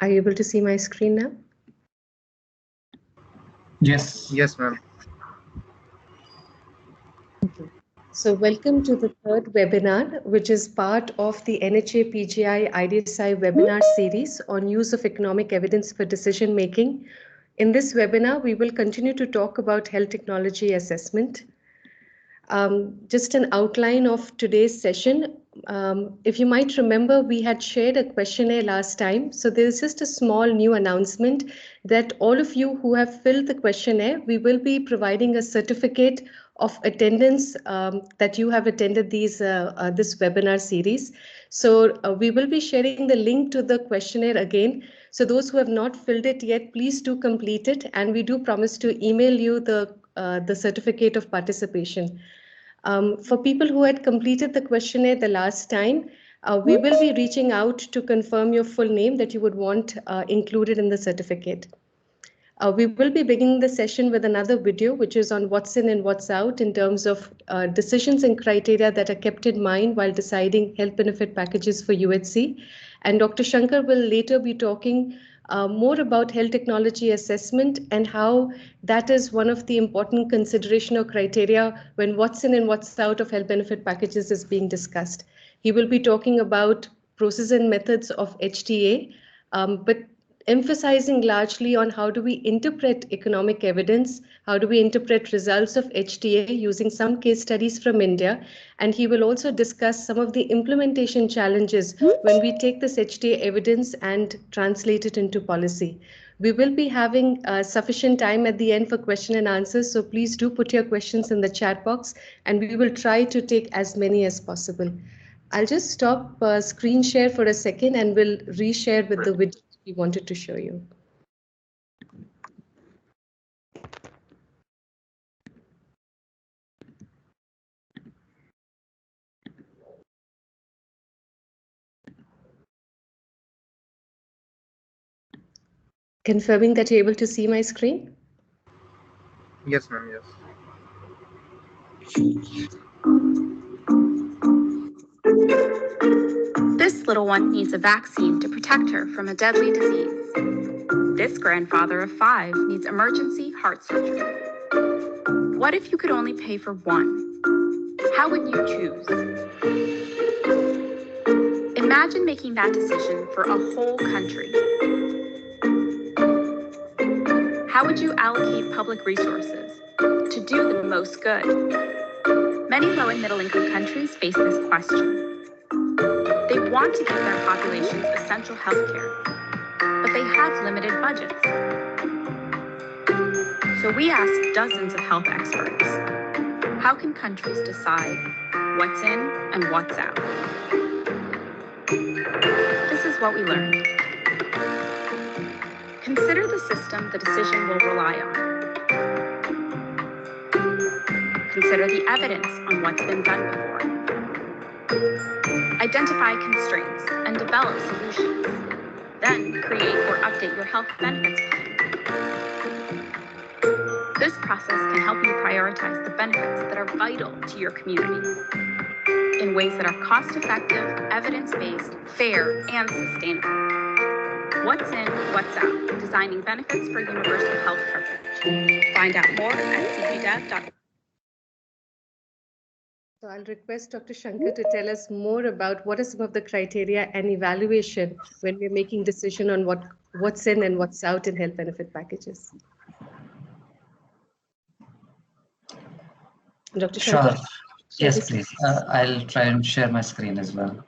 Are you able to see my screen now? Yes. Yes, ma'am. So welcome to the third webinar, which is part of the NHA PGI IDSI webinar series on use of economic evidence for decision making. In this webinar, we will continue to talk about health technology assessment. Just an outline of today's session. If you might remember, we had shared a questionnaire last time. So there's just a small new announcement that all of you who have filled the questionnaire, we will be providing a certificate of attendance that you have attended this webinar series. So we will be sharing the link to the questionnaire again. So those who have not filled it yet, please do complete it. And we do promise to email you the certificate of participation. For people who had completed the questionnaire the last time, we will be reaching out to confirm your full name that you would want included in the certificate. We will be beginning the session with another video, which is on what's in and what's out in terms of decisions and criteria that are kept in mind while deciding health benefit packages for UHC. And Dr. Shankar will later be talking more about health technology assessment and how that is one of the important consideration or criteria when what's in and what's out of health benefit packages is being discussed. He will be talking about process and methods of HTA, but emphasizing largely on how do we interpret economic evidence, how do we interpret results of HTA using some case studies from India, and he will also discuss some of the implementation challenges when we take this HTA evidence and translate it into policy. We will be having sufficient time at the end for question and answers, so please do put your questions in the chat box, and we will try to take as many as possible. I'll just stop screen share for a second and we'll reshare with the video we wanted to show you. Confirming that you're able to see my screen? Yes, ma'am. Yes. This little one needs a vaccine to protect her from a deadly disease. This grandfather of 5 needs emergency heart surgery. What if you could only pay for one? How would you choose? Imagine making that decision for a whole country. How would you allocate public resources to do the most good? Many low and middle income countries face this question. They want to give their populations essential health care, but they have limited budgets. So we asked dozens of health experts, how can countries decide what's in and what's out? This is what we learned. Consider the system the decision will rely on. Consider the evidence on what's been done before. Identify constraints and develop solutions. Then create or update your health benefits plan. This process can help you prioritize the benefits that are vital to your community in ways that are cost-effective, evidence-based, fair, and sustainable. What's in, what's out? Designing benefits for universal health coverage. Find out more at cbdev.org. So I'll request Dr. Shankar to tell us more about what are some of the criteria and evaluation when we're making decision on what's in and what's out in health benefit packages. Dr. Shankar? Sure. Yes, please. I'll try and share my screen as well.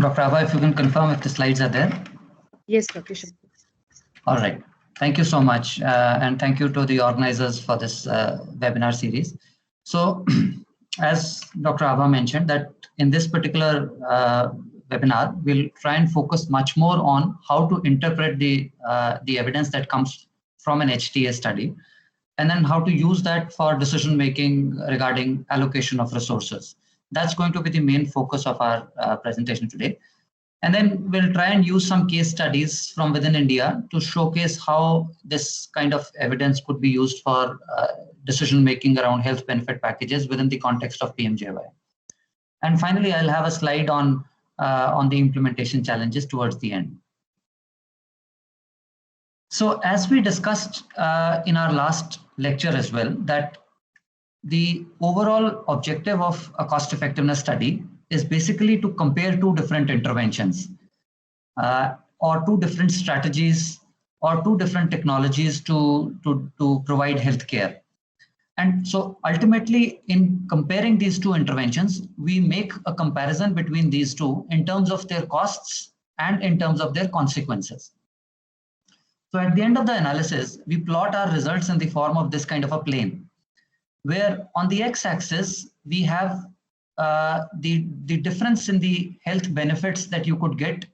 Dr. Abha, if you can confirm if the slides are there. Yes, Dr. Shankar. All right. Thank you so much. And thank you to the organizers for this webinar series. So as Dr. Abha mentioned, that in this particular webinar, we'll try and focus much more on how to interpret the evidence that comes from an HTA study, and then how to use that for decision making regarding allocation of resources. That's going to be the main focus of our presentation today. And then we'll try and use some case studies from within India to showcase how this kind of evidence could be used for decision making around health benefit packages within the context of PMJY. And finally, I'll have a slide on the implementation challenges towards the end. So as we discussed in our last lecture as well, that the overall objective of a cost effectiveness study is basically to compare two different interventions or two different strategies or two different technologies to provide healthcare. And so ultimately, in comparing these two interventions, we make a comparison between these two in terms of their costs and in terms of their consequences. So at the end of the analysis, we plot our results in the form of this kind of a plane, where on the x-axis, we have the difference in the health benefits that you could get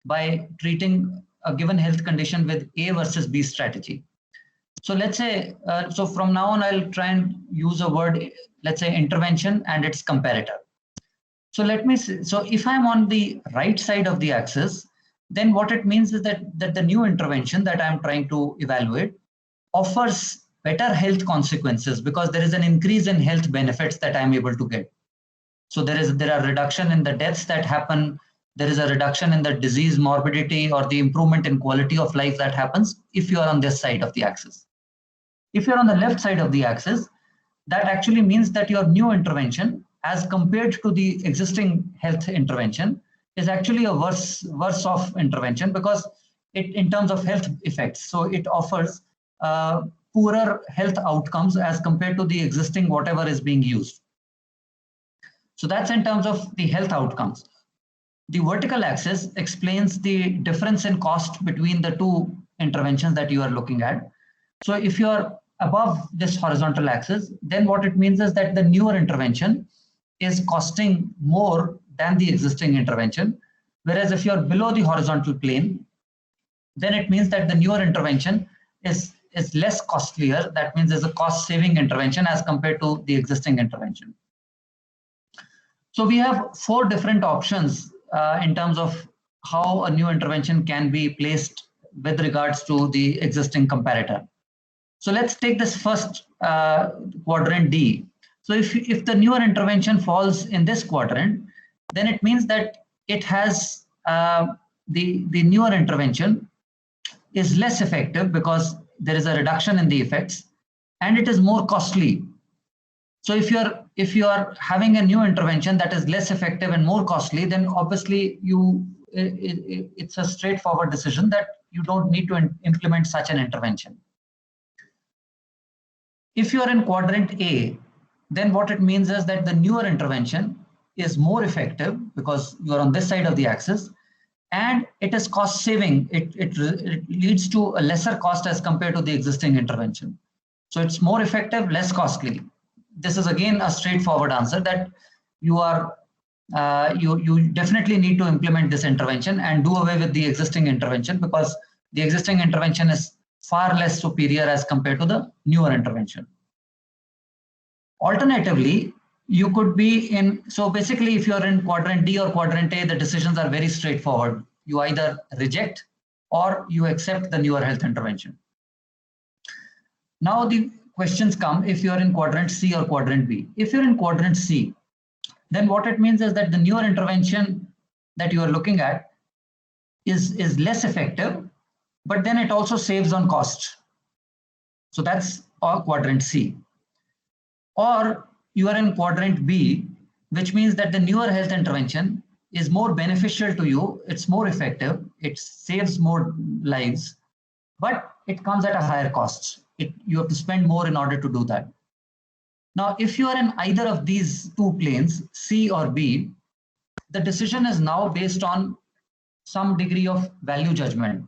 by treating a given health condition with A versus B strategy. So let's say, so from now on, I'll try and use a word, let's say intervention and its comparator. So let me see, so if I'm on the right side of the axis, then what it means is that the new intervention that I'm trying to evaluate offers better health consequences because there is an increase in health benefits that I'm able to get. So there are reduction in the deaths that happen. There is a reduction in the disease morbidity or the improvement in quality of life that happens if you are on this side of the axis. If you're on the left side of the axis, that actually means that your new intervention as compared to the existing health intervention is actually a worse off intervention because it in terms of health effects. So it offers poorer health outcomes as compared to the existing whatever is being used. So that's in terms of the health outcomes. The vertical axis explains the difference in cost between the two interventions that you are looking at. So if you're above this horizontal axis, then what it means is that the newer intervention is costing more than the existing intervention. Whereas if you're below the horizontal plane, then it means that the newer intervention is less costlier. That means there's a cost saving intervention as compared to the existing intervention. So we have 4 different options in terms of how a new intervention can be placed with regards to the existing comparator. So let's take this first quadrant D. So if the newer intervention falls in this quadrant, then it means that it has the newer intervention is less effective because there is a reduction in the effects and it is more costly. So if you are having a new intervention that is less effective and more costly, then obviously it's a straightforward decision that you don't need to implement such an intervention. If you are in quadrant A, then what it means is that the newer intervention is more effective because you are on this side of the axis and it is cost saving. It leads to a lesser cost as compared to the existing intervention. So it's more effective, less costly. This is again a straightforward answer that you definitely need to implement this intervention and do away with the existing intervention because the existing intervention is far less superior as compared to the newer intervention. Alternatively, you could be in, so basically if you're in quadrant D or quadrant A, the decisions are very straightforward. You either reject or you accept the newer health intervention. Now the questions come if you're in quadrant C or quadrant B. If you're in quadrant C, then what it means is that the newer intervention that you are looking at is less effective, but then it also saves on cost. So that's quadrant C. Or you are in quadrant B, which means that the newer health intervention is more beneficial to you, it's more effective, it saves more lives, but it comes at a higher cost. You have to spend more in order to do that. Now, if you are in either of these two planes, C or B, the decision is now based on some degree of value judgment.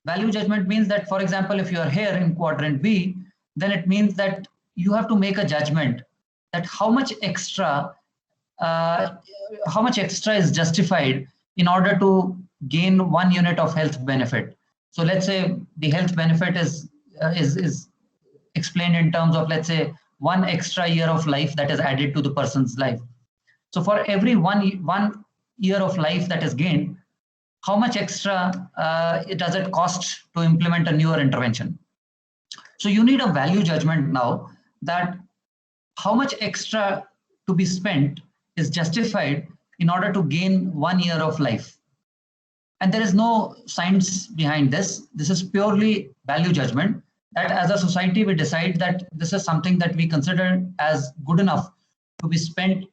Value judgment means that, for example, if you are here in quadrant B, then it means that you have to make a judgment that how much extra is justified in order to gain 1 unit of health benefit. So let's say the health benefit is explained in terms of, let's say, 1 extra year of life that is added to the person's life. So for every one year of life that is gained, how much extra does it cost to implement a newer intervention? So you need a value judgment now that how much extra to be spent is justified in order to gain 1 year of life. And there is no science behind this. This is purely value judgment, that as a society we decide that this is something that we consider as good enough to be spent,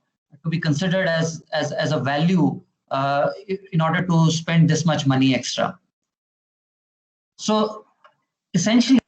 to be considered as a value in order to spend this much money extra. So essentially,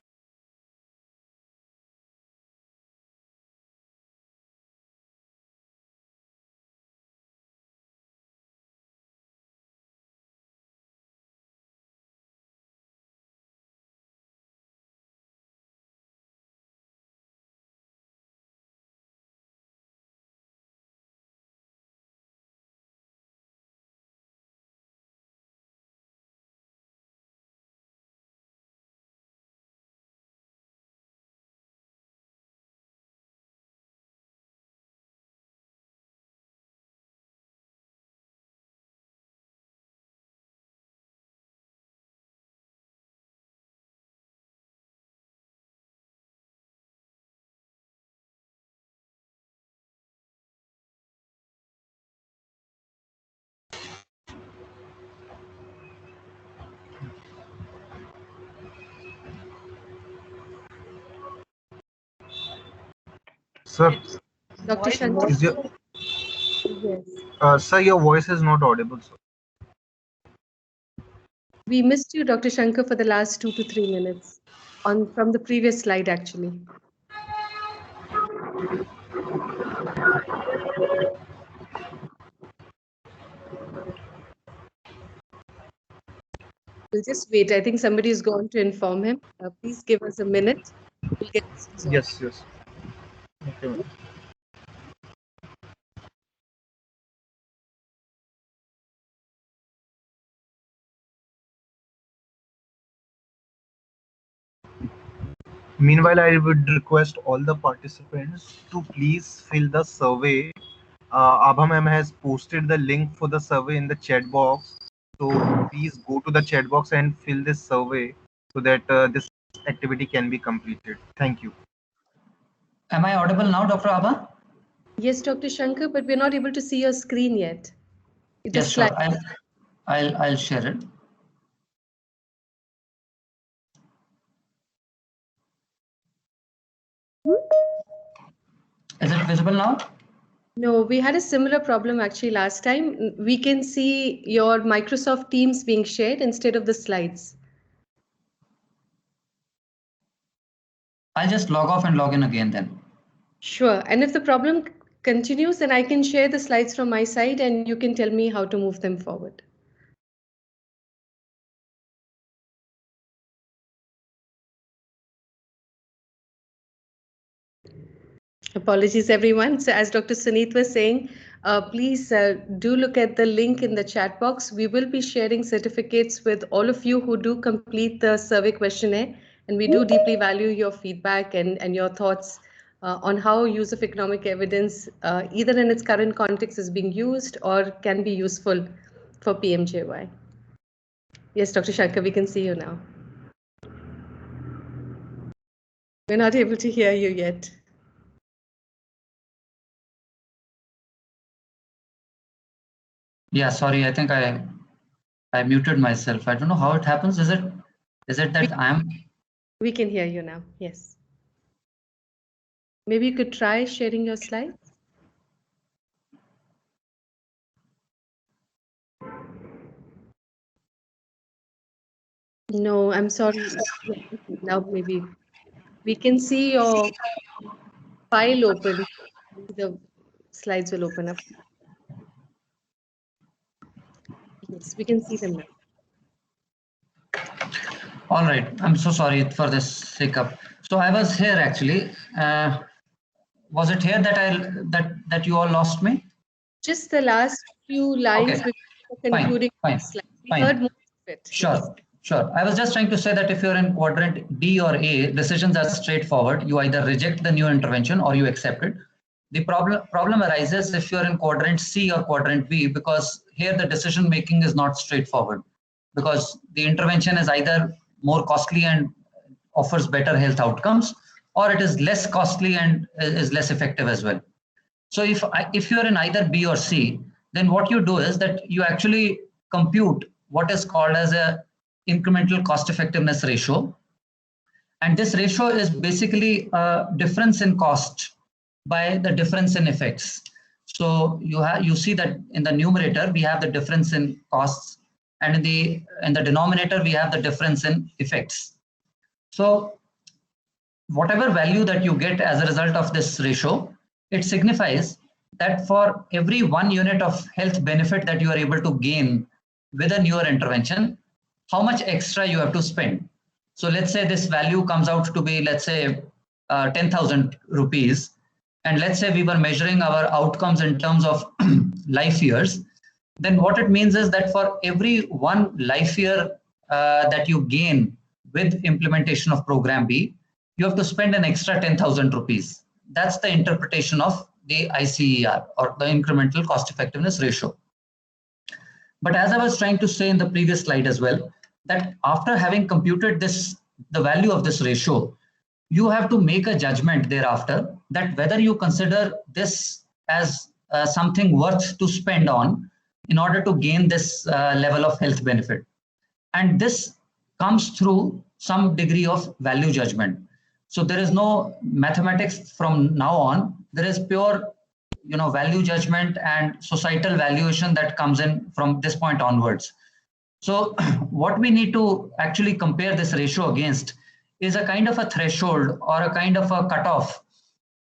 Sir, Dr. Shankar? is your, Yes. sir, your voice is not audible, sir. We missed you, Dr. Shankar, for the last 2 to 3 minutes from the previous slide, actually. We'll just wait. I think somebody is going to inform him. Please give us a minute. We'll get this resolved. Yes, yes. Okay, ma'am. Meanwhile, I would request all the participants to please fill the survey. Abha ma'am has posted the link for the survey in the chat box. So please go to the chat box and fill this survey so that this activity can be completed. Thank you. am I audible now, Dr. Abha? Yes, Dr. Shankar, but we're not able to see your screen yet. Yes, sure. I'll share it. Is it visible now? No, we had a similar problem actually last time. We can see your Microsoft Teams being shared instead of the slides. I'll just log off and log in again then. Sure. And if the problem continues, then I can share the slides from my side and you can tell me how to move them forward. Apologies, everyone. So as Dr. Suneet was saying, please do look at the link in the chat box. We will be sharing certificates with all of you who do complete the survey questionnaire. And we do deeply value your feedback and your thoughts on how use of economic evidence, either in its current context, is being used or can be useful for PMJY. Yes, Dr. Shankar, we can see you now. We're not able to hear you yet. Yeah, sorry, I think I muted myself. I don't know how it happens. Is it that I'm... We can hear you now, yes. Maybe you could try sharing your slides. No, I'm sorry. Now maybe we can see your file open. The slides will open up. Yes, we can see them now. All right, I'm so sorry for this hiccup. So I was here actually. Was it here that you all lost me? Just the last few lines Okay. before concluding the slide. We heard most of it. Sure. Yes. Sure. I was just trying to say that if you're in quadrant D or A, decisions are straightforward. You either reject the new intervention or you accept it. The problem arises if you're in quadrant C or quadrant B, because here the decision making is not straightforward. because the intervention is either more costly and offers better health outcomes, or it is less costly and is less effective as well. So if you're in either B or C, then what you do is that you actually compute what is called as a incremental cost effectiveness ratio. And this ratio is basically a difference in cost by the difference in effects. So you see that in the numerator, we have the difference in costs, and in the denominator, we have the difference in effects. So whatever value that you get as a result of this ratio, it signifies that for every 1 unit of health benefit that you are able to gain with a newer intervention, how much extra you have to spend. So let's say this value comes out to be, let's say, 10,000 rupees. And let's say we were measuring our outcomes in terms of life years. Then what it means is that for every 1 life year that you gain with implementation of program B, you have to spend an extra 10,000 rupees. That's the interpretation of the ICER, or the incremental cost effectiveness ratio. But as I was trying to say in the previous slide as well, that after having computed this, the value of this ratio, you have to make a judgment thereafter that whether you consider this as something worth to spend on in order to gain this level of health benefit. And this comes through some degree of value judgment. So there is no mathematics from now on. There is pure, value judgment and societal valuation that comes in from this point onwards. So what we need to actually compare this ratio against is a kind of a threshold or a kind of a cutoff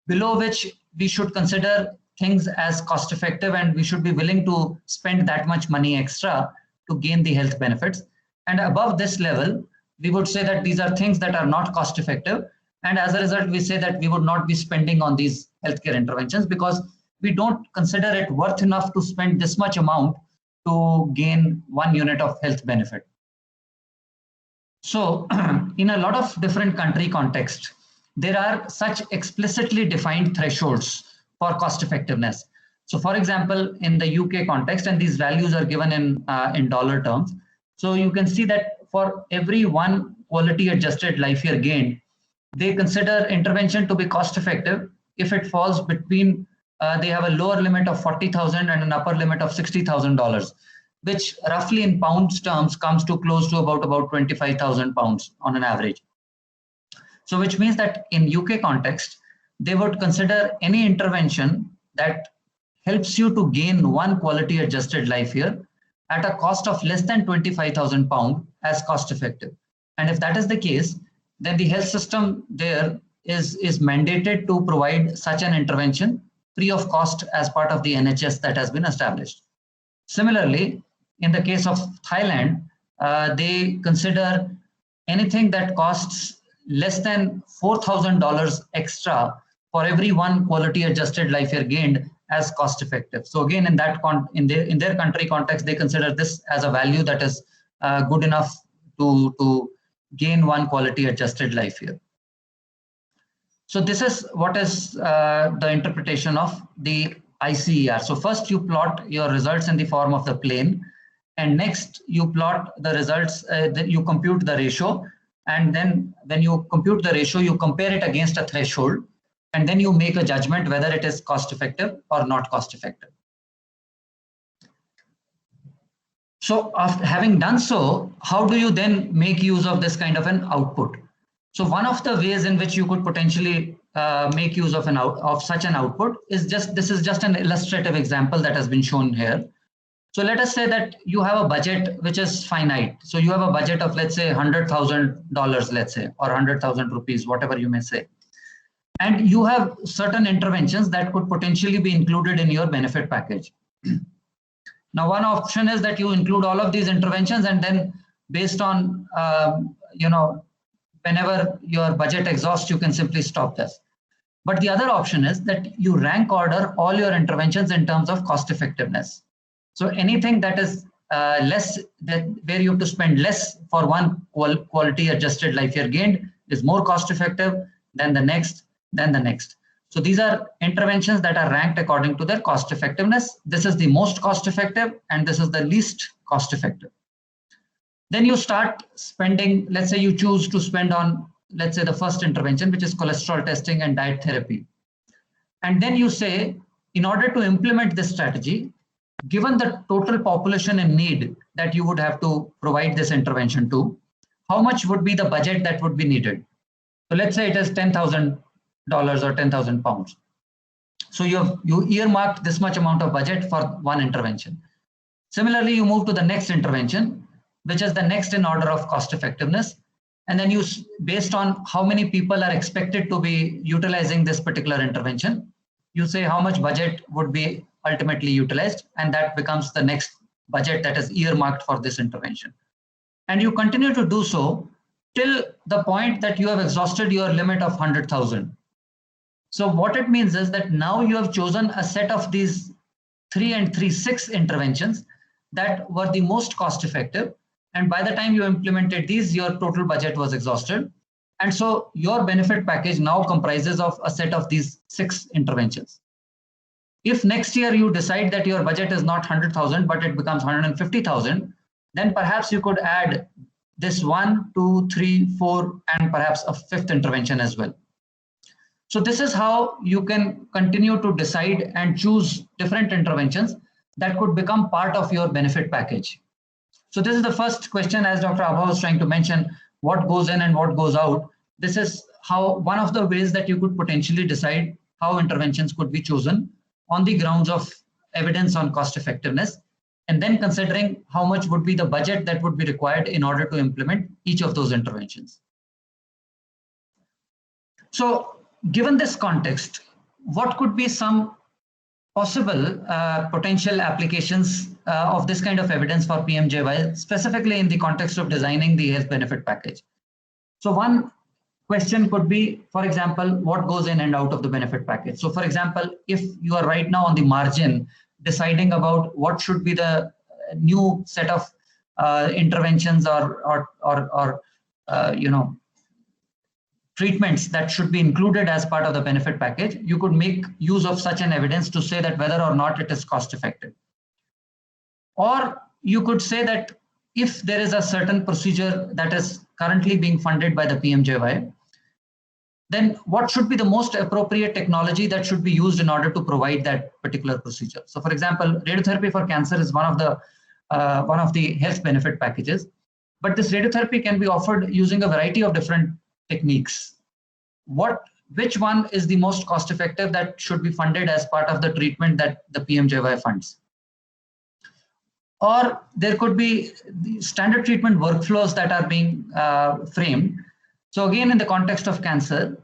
below which we should consider things as cost effective, and we should be willing to spend that much money extra to gain the health benefits. And above this level, we would say that these are things that are not cost effective. And as a result, we say that we would not be spending on these healthcare interventions because we don't consider it worth enough to spend this much amount to gain 1 unit of health benefit. So in a lot of different country contexts, there are such explicitly defined thresholds for cost effectiveness. So for example, in the UK context, and these values are given in dollar terms. So you can see that for every 1 quality adjusted life year gained, they consider intervention to be cost effective if it falls between, they have a lower limit of 40,000 and an upper limit of $60,000, which roughly in pounds terms comes to close to about 25,000 pounds on an average. So which means that in UK context, they would consider any intervention that helps you to gain 1 quality adjusted life year at a cost of less than 25,000 pounds as cost effective. And if that is the case, then the health system there is mandated to provide such an intervention free of cost as part of the NHS that has been established. Similarly, in the case of Thailand, they consider anything that costs less than $4,000 extra for every 1 quality adjusted life year gained as cost effective. So again, in their country context, they consider this as a value that is good enough to gain 1 quality adjusted life year. So this is what is the interpretation of the ICER. So first you plot your results in the form of the plane, and next you plot the results, you compute the ratio, and then when you compute the ratio, you compare it against a threshold, and then you make a judgment whether it is cost effective or not cost effective. So after having done so, how do you then make use of this kind of an output? So one of the ways in which you could potentially make use of such an output is this is just an illustrative example that has been shown here. So let us say that you have a budget which is finite. So you have a budget of, let's say, $100,000, let's say, or 100,000 rupees, whatever you may say. And you have certain interventions that could potentially be included in your benefit package. Now, one option is that you include all of these interventions, and then based on, whenever your budget exhausts, you can simply stop this. But the other option is that you rank order all your interventions in terms of cost effectiveness. So anything that is where you have to spend less for 1 quality adjusted life year gained is more cost effective than the next, than the next. So these are interventions that are ranked according to their cost effectiveness. This is the most cost effective, and this is the least cost effective. Then you start spending, let's say you choose to spend on, let's say the first intervention, which is cholesterol testing and diet therapy. And then you say, in order to implement this strategy, given the total population in need that you would have to provide this intervention to, how much would be the budget that would be needed? So let's say it is $10,000 or 10,000 pounds. So you earmarked this much amount of budget for one intervention. Similarly, you move to the next intervention, which is the next in order of cost effectiveness. And then you, based on how many people are expected to be utilizing this particular intervention, you say how much budget would be ultimately utilized, and that becomes the next budget that is earmarked for this intervention. And you continue to do so till the point that you have exhausted your limit of 100,000. So what it means is that now you have chosen a set of these 3 and 3/6 interventions that were the most cost effective. And by the time you implemented these, your total budget was exhausted. And so your benefit package now comprises of a set of these 6 interventions. If next year you decide that your budget is not 100,000, but it becomes 150,000, then perhaps you could add this 1, 2, 3, 4, and perhaps a 5th intervention as well. So this is how you can continue to decide and choose different interventions that could become part of your benefit package. So this is the first question, as Dr. Abha was trying to mention, what goes in and what goes out. This is how one of the ways that you could potentially decide how interventions could be chosen on the grounds of evidence on cost effectiveness, and then considering how much would be the budget that would be required in order to implement each of those interventions. So given this context, what could be some possible potential applications of this kind of evidence for PMJY, specifically in the context of designing the health benefit package? So one question could be, for example, what goes in and out of the benefit package. So for example, if you are right now on the margin deciding about what should be the new set of interventions or treatments that should be included as part of the benefit package, you could make use of such an evidence to say that whether or not it is cost effective. Or you could say that if there is a certain procedure that is currently being funded by the PMJY, then what should be the most appropriate technology that should be used in order to provide that particular procedure. So for example, radiotherapy for cancer is one of the health benefit packages, but this radiotherapy can be offered using a variety of different techniques. Which one is the most cost effective that should be funded as part of the treatment that the PMJY funds? Or there could be the standard treatment workflows that are being framed. So again, in the context of cancer,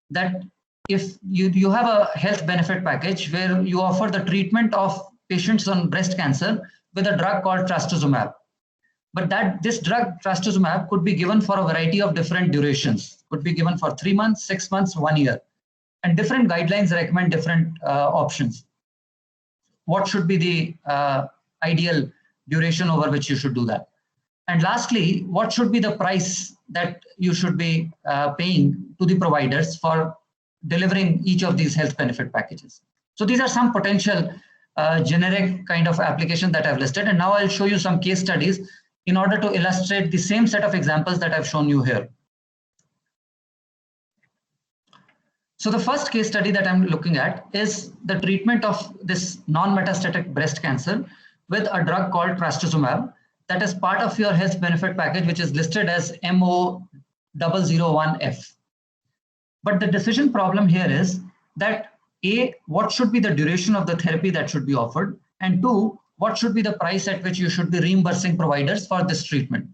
that if you have a health benefit package where you offer the treatment of patients on breast cancer with a drug called trastuzumab. But this drug trastuzumab could be given for a variety of different durations, could be given for 3 months, 6 months, 1 year. And different guidelines recommend different options. What should be the ideal duration over which you should do that? And lastly, what should be the price that you should be paying to the providers for delivering each of these health benefit packages? So these are some potential generic kind of applications that I've listed. And now I'll show you some case studies in order to illustrate the same set of examples that I've shown you here. So the first case study that I'm looking at is the treatment of this non-metastatic breast cancer with a drug called trastuzumab that is part of your health benefit package, which is listed as MO001F. But the decision problem here is that A, what should be the duration of the therapy that should be offered? And 2, what should be the price at which you should be reimbursing providers for this treatment?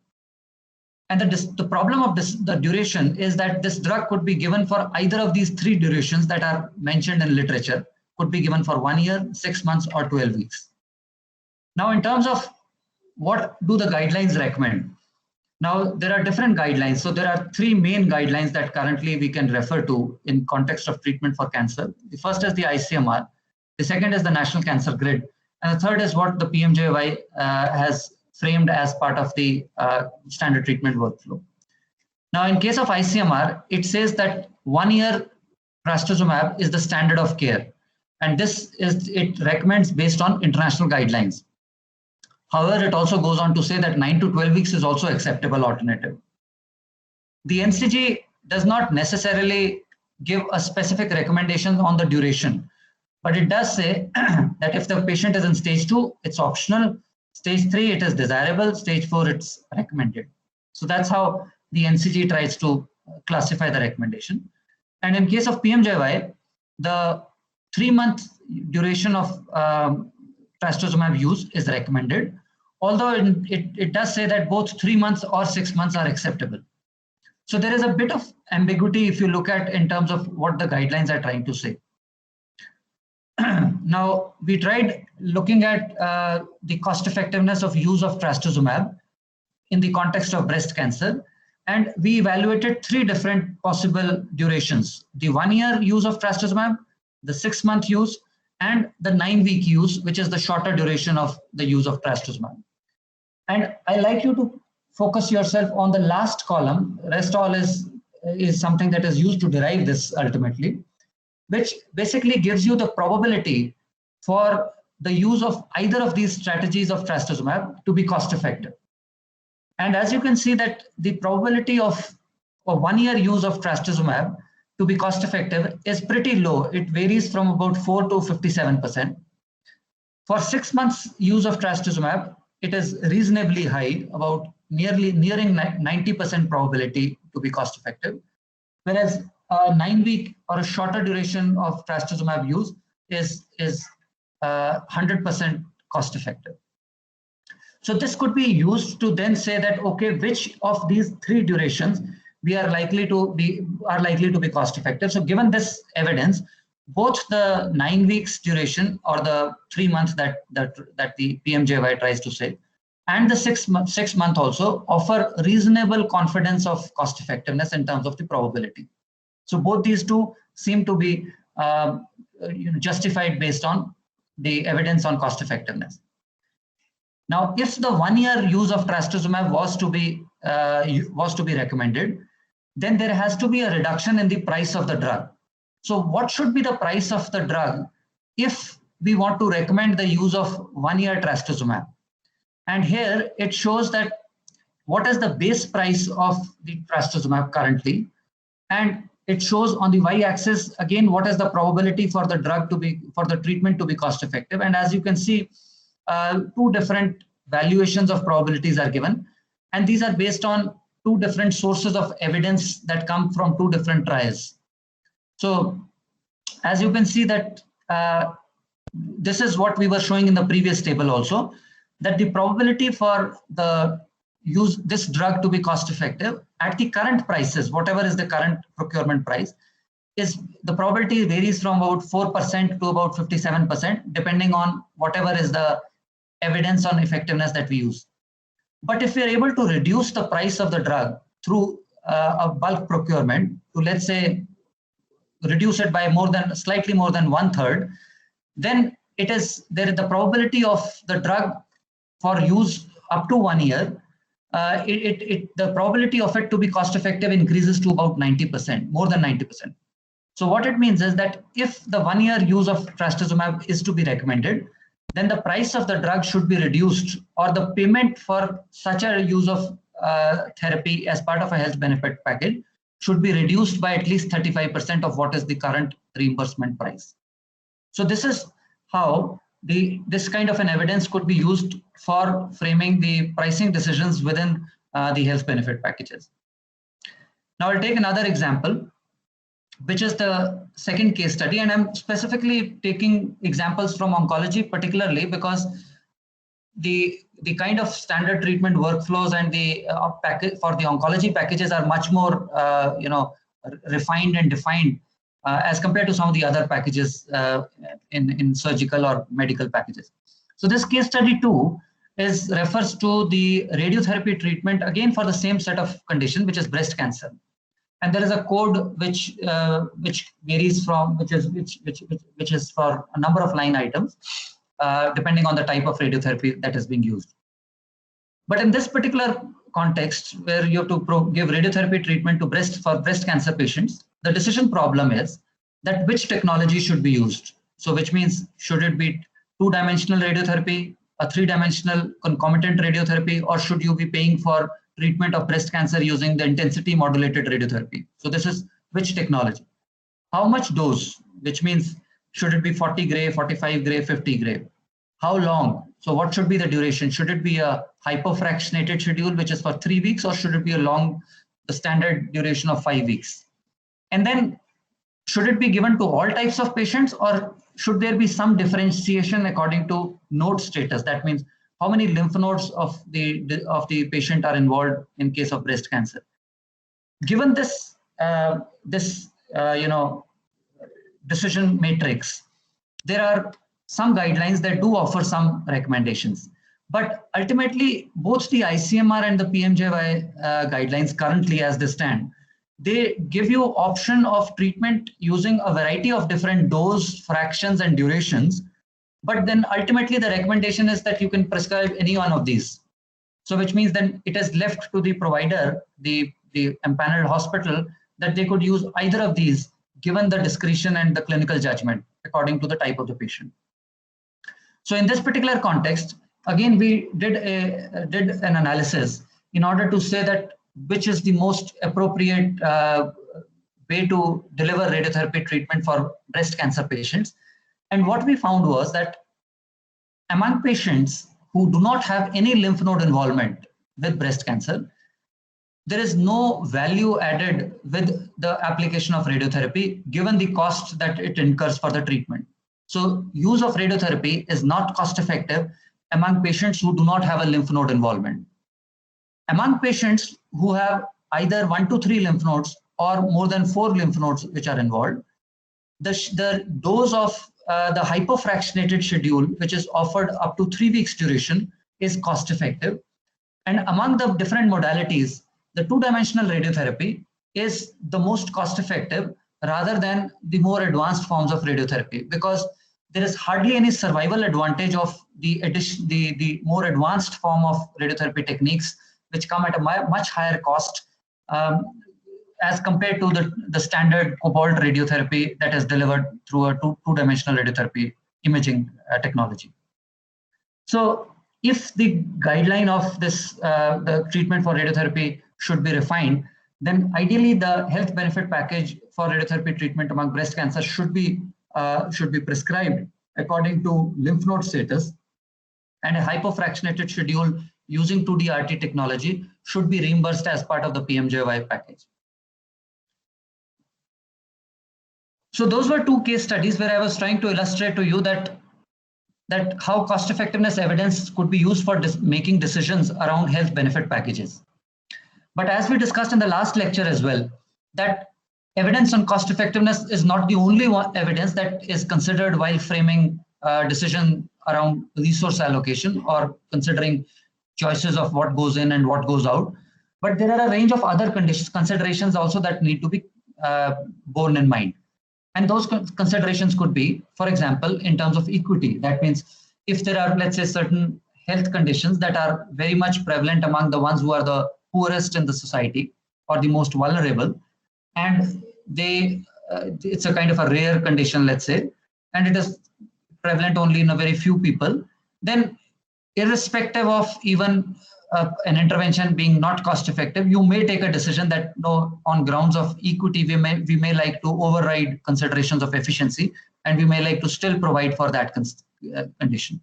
And the problem of the duration is that this drug could be given for either of these 3 durations that are mentioned in literature, could be given for 1 year, 6 months, or 12 weeks. Now, in terms of what do the guidelines recommend? Now, there are different guidelines. So there are 3 main guidelines that currently we can refer to in context of treatment for cancer. The first is the ICMR. The second is the National Cancer Grid. And the third is what the PMJY has framed as part of the standard treatment workflow. Now, in case of ICMR, it says that 1 year trastuzumab is the standard of care. And it recommends based on international guidelines. However, it also goes on to say that 9 to 12 weeks is also acceptable alternative. The NCG does not necessarily give a specific recommendation on the duration, but it does say that if the patient is in stage 2, it's optional. Stage 3, it is desirable. Stage 4, it's recommended. So that's how the NCG tries to classify the recommendation. And in case of PMJY, the 3-month duration of trastuzumab use is recommended, although it does say that both 3 months or 6 months are acceptable. So there is a bit of ambiguity if you look at in terms of what the guidelines are trying to say. Now, we tried looking at the cost effectiveness of use of trastuzumab in the context of breast cancer, and we evaluated 3 different possible durations: the 1-year use of trastuzumab, the 6-month use, and the 9-week use, which is the shorter duration of the use of trastuzumab. And I like you to focus yourself on the last column. Rest all is something that is used to derive this ultimately, which basically gives you the probability for the use of either of these strategies of trastuzumab to be cost effective. And as you can see that the probability of a 1-year use of trastuzumab to be cost effective is pretty low. It varies from about 4 to 57%. For 6 months use of trastuzumab, it is reasonably high, about nearing 90% probability to be cost effective, whereas a 9-week or a shorter duration of trastuzumab use is 100% cost effective. So this could be used to then say that, okay, which of these 3 durations we are likely to be cost effective. So given this evidence, both the 9 weeks duration or the 3 months that the PMJY tries to say, and the 6 month also offer reasonable confidence of cost effectiveness in terms of the probability. So both these two seem to be justified based on the evidence on cost effectiveness. Now, if the 1-year use of trastuzumab was to be recommended, then there has to be a reduction in the price of the drug. So what should be the price of the drug if we want to recommend the use of 1-year trastuzumab? And here it shows that what is the base price of the trastuzumab currently, and it shows on the y-axis again what is the probability for the treatment to be cost effective. And as you can see, 2 different valuations of probabilities are given, and these are based on 2 different sources of evidence that come from 2 different trials. So as you can see that this is what we were showing in the previous table also, that the probability for this drug to be cost effective at the current prices, whatever is the current procurement price, is the probability varies from about 4% to about 57%, depending on whatever is the evidence on effectiveness that we use. But if we are able to reduce the price of the drug through a bulk procurement to, let's say, reduce it by slightly more than 1/3, then the probability of the drug for use up to 1 year, the probability of it to be cost effective increases to about 90%, more than 90%. So what it means is that if the 1-year use of trastuzumab is to be recommended, then the price of the drug should be reduced, or the payment for such a use of therapy as part of a health benefit package should be reduced by at least 35% of what is the current reimbursement price. So this is how this kind of an evidence could be used for framing the pricing decisions within the health benefit packages. Now I'll take another example, which is the second case study, and I'm specifically taking examples from oncology particularly because the kind of standard treatment workflows and the package for the oncology packages are much more refined and defined as compared to some of the other packages in surgical or medical packages. So this case study 2 refers to the radiotherapy treatment, again for the same set of condition, which is breast cancer. And there is a code which varies from which is for a number of line items depending on the type of radiotherapy that is being used. But in this particular context, where you have to give radiotherapy treatment to for breast cancer patients, the decision problem is that which technology should be used. So which means, should it be 2-dimensional radiotherapy, a three-dimensional concomitant radiotherapy, or should you be paying for treatment of breast cancer using the intensity modulated radiotherapy? So this is which technology? How much dose, which means should it be 40 gray, 45 gray, 50 gray? How long? So what should be the duration? Should it be a hypofractionated schedule, which is for 3 weeks, or should it be the standard duration of 5 weeks? And then should it be given to all types of patients, or should there be some differentiation according to node status? That means how many lymph nodes of the patient are involved in case of breast cancer. Given this decision matrix, there are some guidelines that do offer some recommendations. But ultimately, both the ICMR and the PMJY guidelines currently as they stand, they give you option of treatment using a variety of different dose, fractions, and durations. But then ultimately, the recommendation is that you can prescribe any one of these. So which means then it is left to the provider, the empaneled hospital, that they could use either of these given the discretion and the clinical judgment according to the type of the patient. So in this particular context, again, we did an analysis in order to say that which is the most appropriate way to deliver radiotherapy treatment for breast cancer patients. And what we found was that among patients who do not have any lymph node involvement with breast cancer, there is no value added with the application of radiotherapy given the cost that it incurs for the treatment. So use of radiotherapy is not cost effective among patients who do not have a lymph node involvement. Among patients who have either 1 to 3 lymph nodes or more than 4 lymph nodes which are involved, the dose of the hypofractionated schedule, which is offered up to 3 weeks duration, is cost effective. And among the different modalities, the two-dimensional radiotherapy is the most cost effective rather than the more advanced forms of radiotherapy, because there is hardly any survival advantage of the more advanced form of radiotherapy techniques, which come at a much higher cost as compared to the standard cobalt radiotherapy that is delivered through a two-dimensional radiotherapy imaging technology. So if the guideline of this, the treatment for radiotherapy should be refined, then ideally the health benefit package for radiotherapy treatment among breast cancer should be prescribed according to lymph node status, and a hypofractionated schedule using 2D-RT technology should be reimbursed as part of the PMJY package. So those were 2 case studies where I was trying to illustrate to you that how cost effectiveness evidence could be used for making decisions around health benefit packages. But as we discussed in the last lecture as well, that evidence on cost effectiveness is not the only evidence that is considered while framing decision around resource allocation or considering choices of what goes in and what goes out. But there are a range of other considerations also that need to be borne in mind. And those considerations could be, for example, in terms of equity. That means if there are, let's say, certain health conditions that are very much prevalent among the ones who are the poorest in the society or the most vulnerable, and it's a kind of a rare condition, let's say, and it is prevalent only in a very few people, then irrespective of even an intervention being not cost effective, you may take a decision that no, on grounds of equity, we may like to override considerations of efficiency, and we may like to still provide for that condition.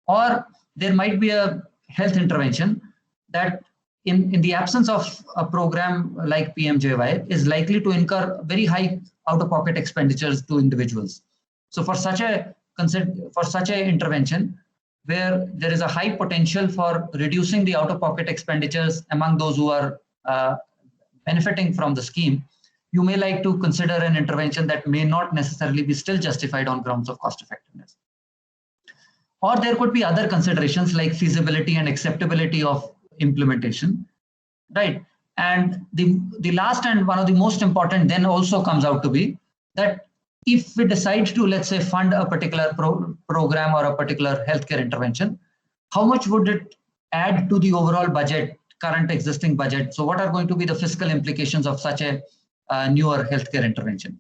Or there might be a health intervention that in the absence of a program like PMJY is likely to incur very high out-of-pocket expenditures to individuals. So for such a intervention, where there is a high potential for reducing the out-of-pocket expenditures among those who are benefiting from the scheme, you may like to consider an intervention that may not necessarily be still justified on grounds of cost effectiveness. Or there could be other considerations like feasibility and acceptability of implementation, right? And the last and one of the most important then also comes out to be that if we decide to, let's say, fund a particular program or a particular healthcare intervention, how much would it add to the overall budget, current existing budget? So what are going to be the fiscal implications of such a newer healthcare intervention?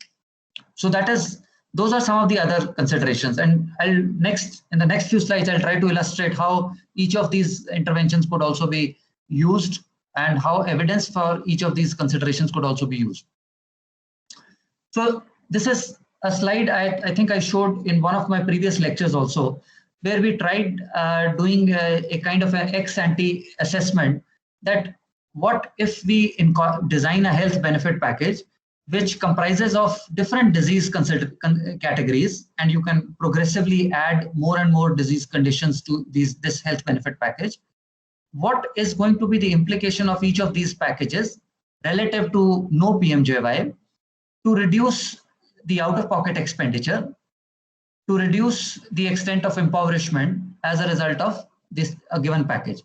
So that is those are some of the other considerations. And in the next few slides, I'll try to illustrate how each of these interventions could also be used and how evidence for each of these considerations could also be used. So this is a slide I think I showed in one of my previous lectures also, where we tried doing a kind of an ex-ante assessment that what if we design a health benefit package which comprises of different disease categories, and you can progressively add more and more disease conditions to this health benefit package. What is going to be the implication of each of these packages relative to no PMJY to reduce the out-of-pocket expenditure, to reduce the extent of impoverishment as a result of this given package.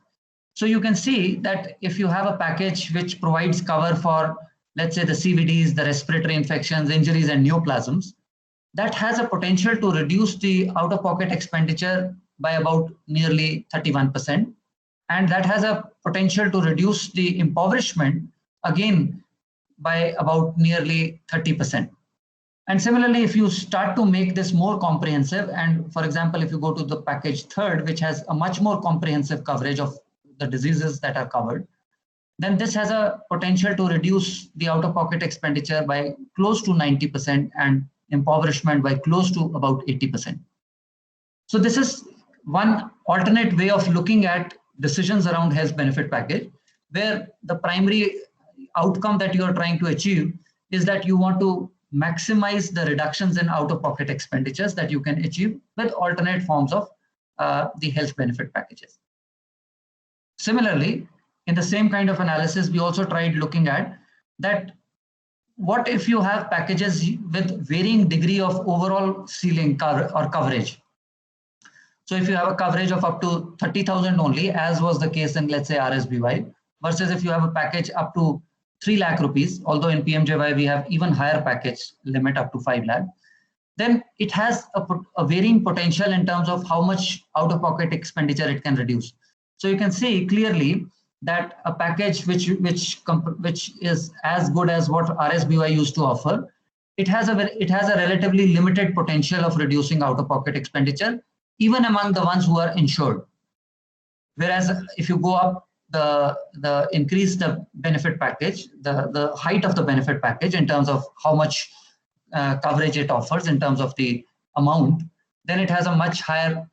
So you can see that if you have a package which provides cover for, let's say, the CVDs, the respiratory infections, injuries, and neoplasms, that has a potential to reduce the out-of-pocket expenditure by about nearly 31%. And that has a potential to reduce the impoverishment, again, by about nearly 30%. And similarly, if you start to make this more comprehensive, and for example, if you go to the package third, which has a much more comprehensive coverage of the diseases that are covered, then this has a potential to reduce the out-of-pocket expenditure by close to 90% and impoverishment by close to about 80%. So this is one alternate way of looking at decisions around health benefit package, where the primary outcome that you are trying to achieve is that you want to maximize the reductions in out-of-pocket expenditures that you can achieve with alternate forms of the health benefit packages. Similarly, in the same kind of analysis, we also tried looking at that what if you have packages with varying degree of overall ceiling or coverage. So if you have a coverage of up to 30,000 only, as was the case in, let's say, RSBY, versus if you have a package up to 3 lakh rupees, although in PMJY we have even higher package limit up to 5 lakh, then it has a varying potential in terms of how much out-of-pocket expenditure it can reduce. So you can see clearly that a package which is as good as what RSBY used to offer, it has a relatively limited potential of reducing out-of-pocket expenditure, even among the ones who are insured. Whereas if you go up increase the benefit package, the height of the benefit package in terms of how much coverage it offers in terms of the amount, then it has a much higher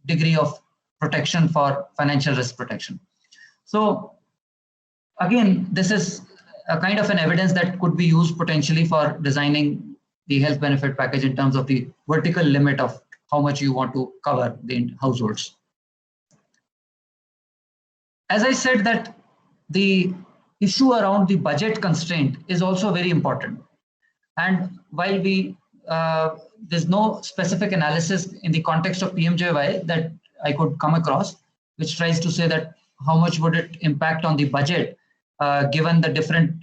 degree of protection for financial risk protection. So again, this is a kind of an evidence that could be used potentially for designing the health benefit package in terms of the vertical limit of how much you want to cover the households. As I said, that the issue around the budget constraint is also very important. And while there's no specific analysis in the context of PMJY that I could come across, which tries to say that how much would it impact on the budget, given the different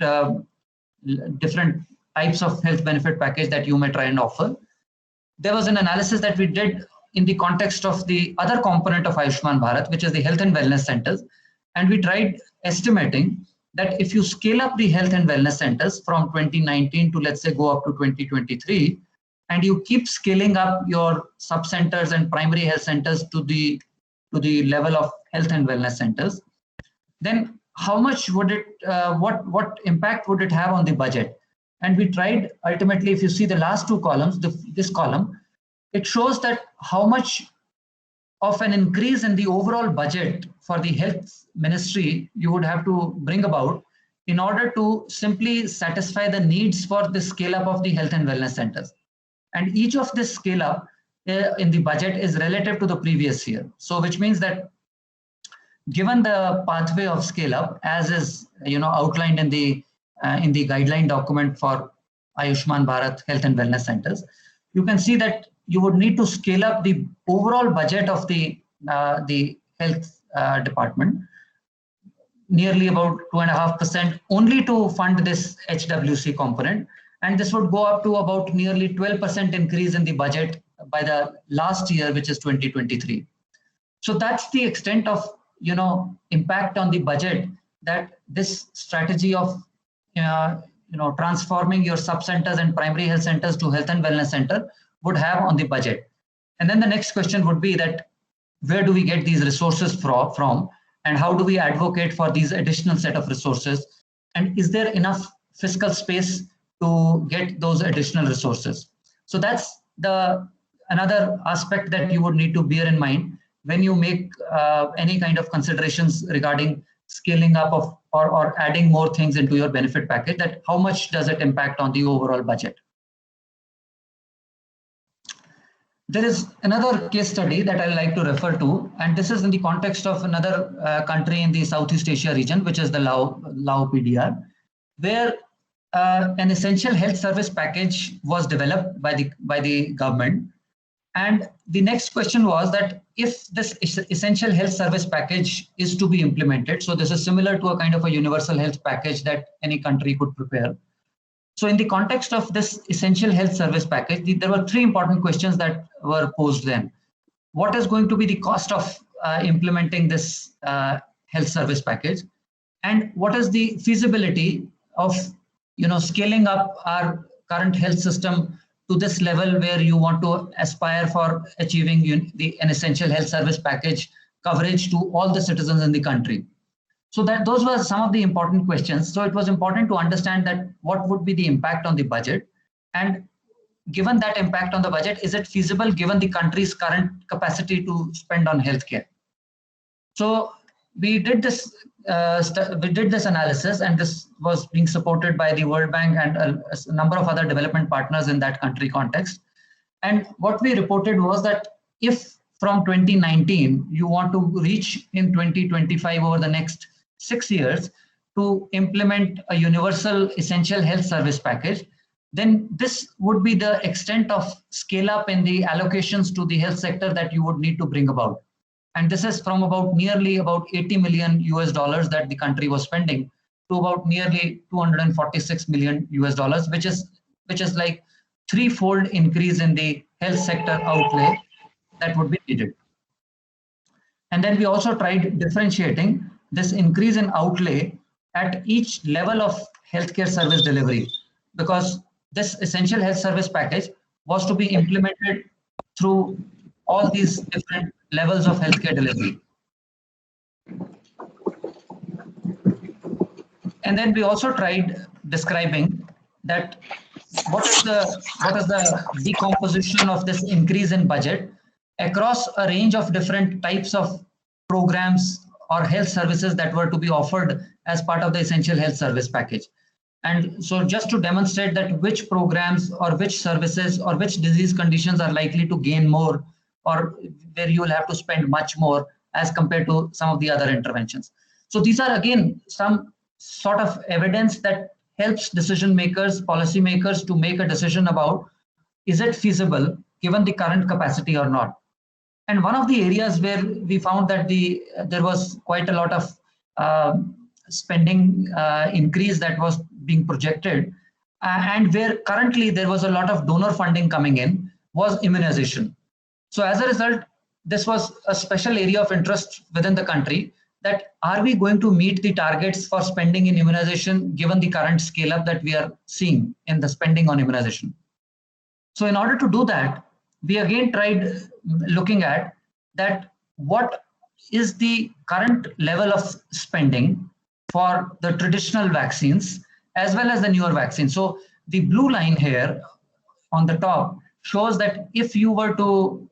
types of health benefit package that you may try and offer. There was an analysis that we did in the context of the other component of Ayushman Bharat, which is the health and wellness centers. And we tried estimating that if you scale up the health and wellness centers from 2019 to, let's say, go up to 2023, and you keep scaling up your sub-centers and primary health centers to the level of health and wellness centers, then how much would it, what impact would it have on the budget? And we tried, ultimately, if you see the last two columns, this column, it shows that how much of an increase in the overall budget for the health ministry you would have to bring about in order to simply satisfy the needs for the scale up of the health and wellness centers. And each of this scale up in the budget is relative to the previous year. So which means that given the pathway of scale up as is outlined in the guideline document for Ayushman Bharat Health and Wellness Centers, you can see that you would need to scale up the overall budget of the health department nearly about 2.5% only to fund this HWC component. And this would go up to about nearly 12% increase in the budget by the last year, which is 2023. So that's the extent of impact on the budget that this strategy of transforming your sub-centers and primary health centers to health and wellness center would have on the budget. And then the next question would be that where do we get these resources from, and how do we advocate for these additional set of resources? And is there enough fiscal space to get those additional resources? So that's another aspect that you would need to bear in mind when you make any kind of considerations regarding scaling up of or adding more things into your benefit package, that how much does it impact on the overall budget. There is another case study that I like to refer to, and this is in the context of another country in the Southeast Asia region, which is the Lao PDR, where an essential health service package was developed by the government. And the next question was that if this essential health service package is to be implemented, so this is similar to a kind of a universal health package that any country could prepare. So in the context of this essential health service package, there were three important questions that were posed then. What is going to be the cost of implementing this health service package? And what is the feasibility of scaling up our current health system to this level where you want to aspire for achieving an essential health service package coverage to all the citizens in the country? So those were some of the important questions. So it was important to understand that what would be the impact on the budget, and given that impact on the budget, is it feasible given the country's current capacity to spend on healthcare? So we did this analysis, and this was being supported by the World Bank and a number of other development partners in that country context. And what we reported was that if from 2019 you want to reach in 2025 over the next 6 years to implement a universal essential health service package, then this would be the extent of scale up in the allocations to the health sector that you would need to bring about. And this is from nearly about $80 million that the country was spending to about nearly $246 million, which is like threefold increase in the health sector outlay that would be needed. And then we also tried differentiating this increase in outlay at each level of healthcare service delivery, because this essential health service package was to be implemented through all these different levels of healthcare delivery. And then we also tried describing that what is the decomposition of this increase in budget across a range of different types of programs or health services that were to be offered as part of the essential health service package. And so just to demonstrate that which programs or which services or which disease conditions are likely to gain more, or where you will have to spend much more as compared to some of the other interventions. So these are again some sort of evidence that helps decision makers, policy makers to make a decision about, is it feasible given the current capacity or not? And one of the areas where we found that there was quite a lot of spending increase that was being projected, and where currently there was a lot of donor funding coming in, was immunization. So as a result, this was a special area of interest within the country, that are we going to meet the targets for spending in immunization given the current scale up that we are seeing in the spending on immunization? So in order to do that, we again tried looking at that what is the current level of spending for the traditional vaccines as well as the newer vaccines. So the blue line here on the top shows that if you were to